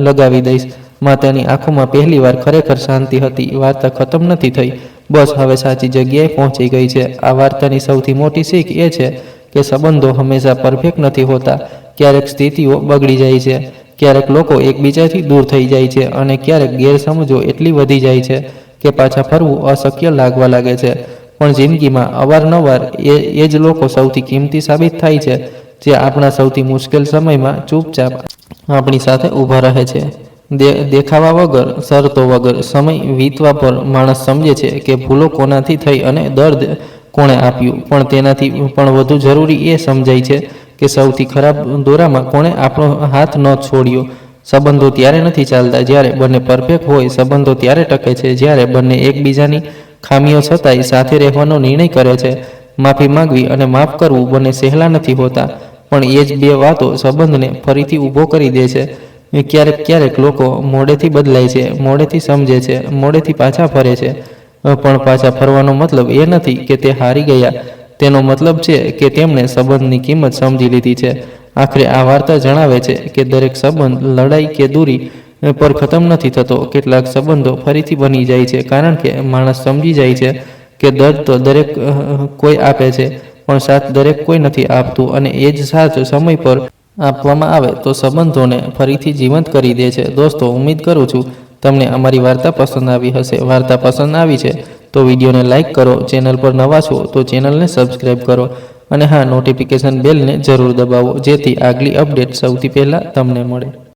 લગાવી દઈશ. માતાની આંખોમાં પહેલીવાર ખરેખર શાંતિ હતી. વાર્તા ખતમ નથી થઈ, બસ હવે સાચી જગ્યાએ પહોંચી ગઈ છે. આ વાર્તાની સૌથી મોટી શીખ એ છે કે સંબંધો હંમેશા પરફેક્ટ નથી હોતા. ક્યારેક સ્થિતિઓ બગડી જાય છે, ક્યારેક લોકો એકબીજાથી દૂર થઈ જાય છે, અને ક્યારેક ગેરસમજો એટલી વધી જાય છે કે પાછા ફરવું અશક્ય લાગવા લાગે છે. પણ જિંદગીમાં અવારનવાર એ જ લોકો સૌથી કિંમતી સાબિત થાય છે, જે આપણા સૌથી મુશ્કેલ સમયમાં ચૂપચાપ આપણી સાથે ઊભા રહે છે. દેખાવા વગર, શરતો વગર. સમય વીતવા પર માણસ સમજે છે કે ભૂલો કોનાથી થઈ અને દર્દ કોણે આપ્યું. પણ તેનાથી પણ વધુ જરૂરી એ સમજાય છે કે સૌથી ખરાબ દોરામાં કોણે આપણો હાથ ન છોડ્યો. સંબંધો ત્યારે નથી ચાલતા જ્યારે બંને પરફેક્ટ હોય. સંબંધો ત્યારે ટકે છે જ્યારે બંને એકબીજાની ખામીઓ છતાંય સાથે રહેવાનો નિર્ણય કરે છે. માફી માંગવી અને માફ કરવું બંને સહેલા નથી હોતા, પણ એ જ બે વાતો સંબંધને ફરીથી ઊભો કરી દે છે. ક્યારેક લોકો મોડેથી બદલાય છે, મોડેથી સમજે છે, મોડેથી પાછા ફરે છે. પણ પાછા ફરવાનો મતલબ એ નથી કે તે હારી ગયા. તેનો મતલબ છે કે તેમણે સંબંધની કિંમત સમજી લીધી છે. આખરે આ વાર્તા જણાવે છે કે દરેક સંબંધ લડાઈ કે દૂરી પર ખતમ નથી થતો. કેટલાક સંબંધો ફરીથી બની જાય છે કારણ કે માણસ સમજી જાય છે કે દર્દ તો દરેક કોઈ આપે છે, પણ સાથ દરેક કોઈ નથી આપતું. અને એ જ સાથ સમય પર આપવામાં આવે તો સંબંધોને ફરીથી જીવંત કરી દે છે. દોસ્તો, ઉમ્મીદ કરું છું તમને અમારી વાર્તા પસંદ આવી હશે. વાર્તા પસંદ આવી છે તો વિડીયોને લાઇક કરો. ચેનલ પર નવા છો તો ચેનલને સબસ્ક્રાઈબ કરો, અને હા, નોટિફિકેશન બેલને જરૂર દબાવો, જેથી આગલી અપડેટ સૌથી પહેલાં તમને મળે.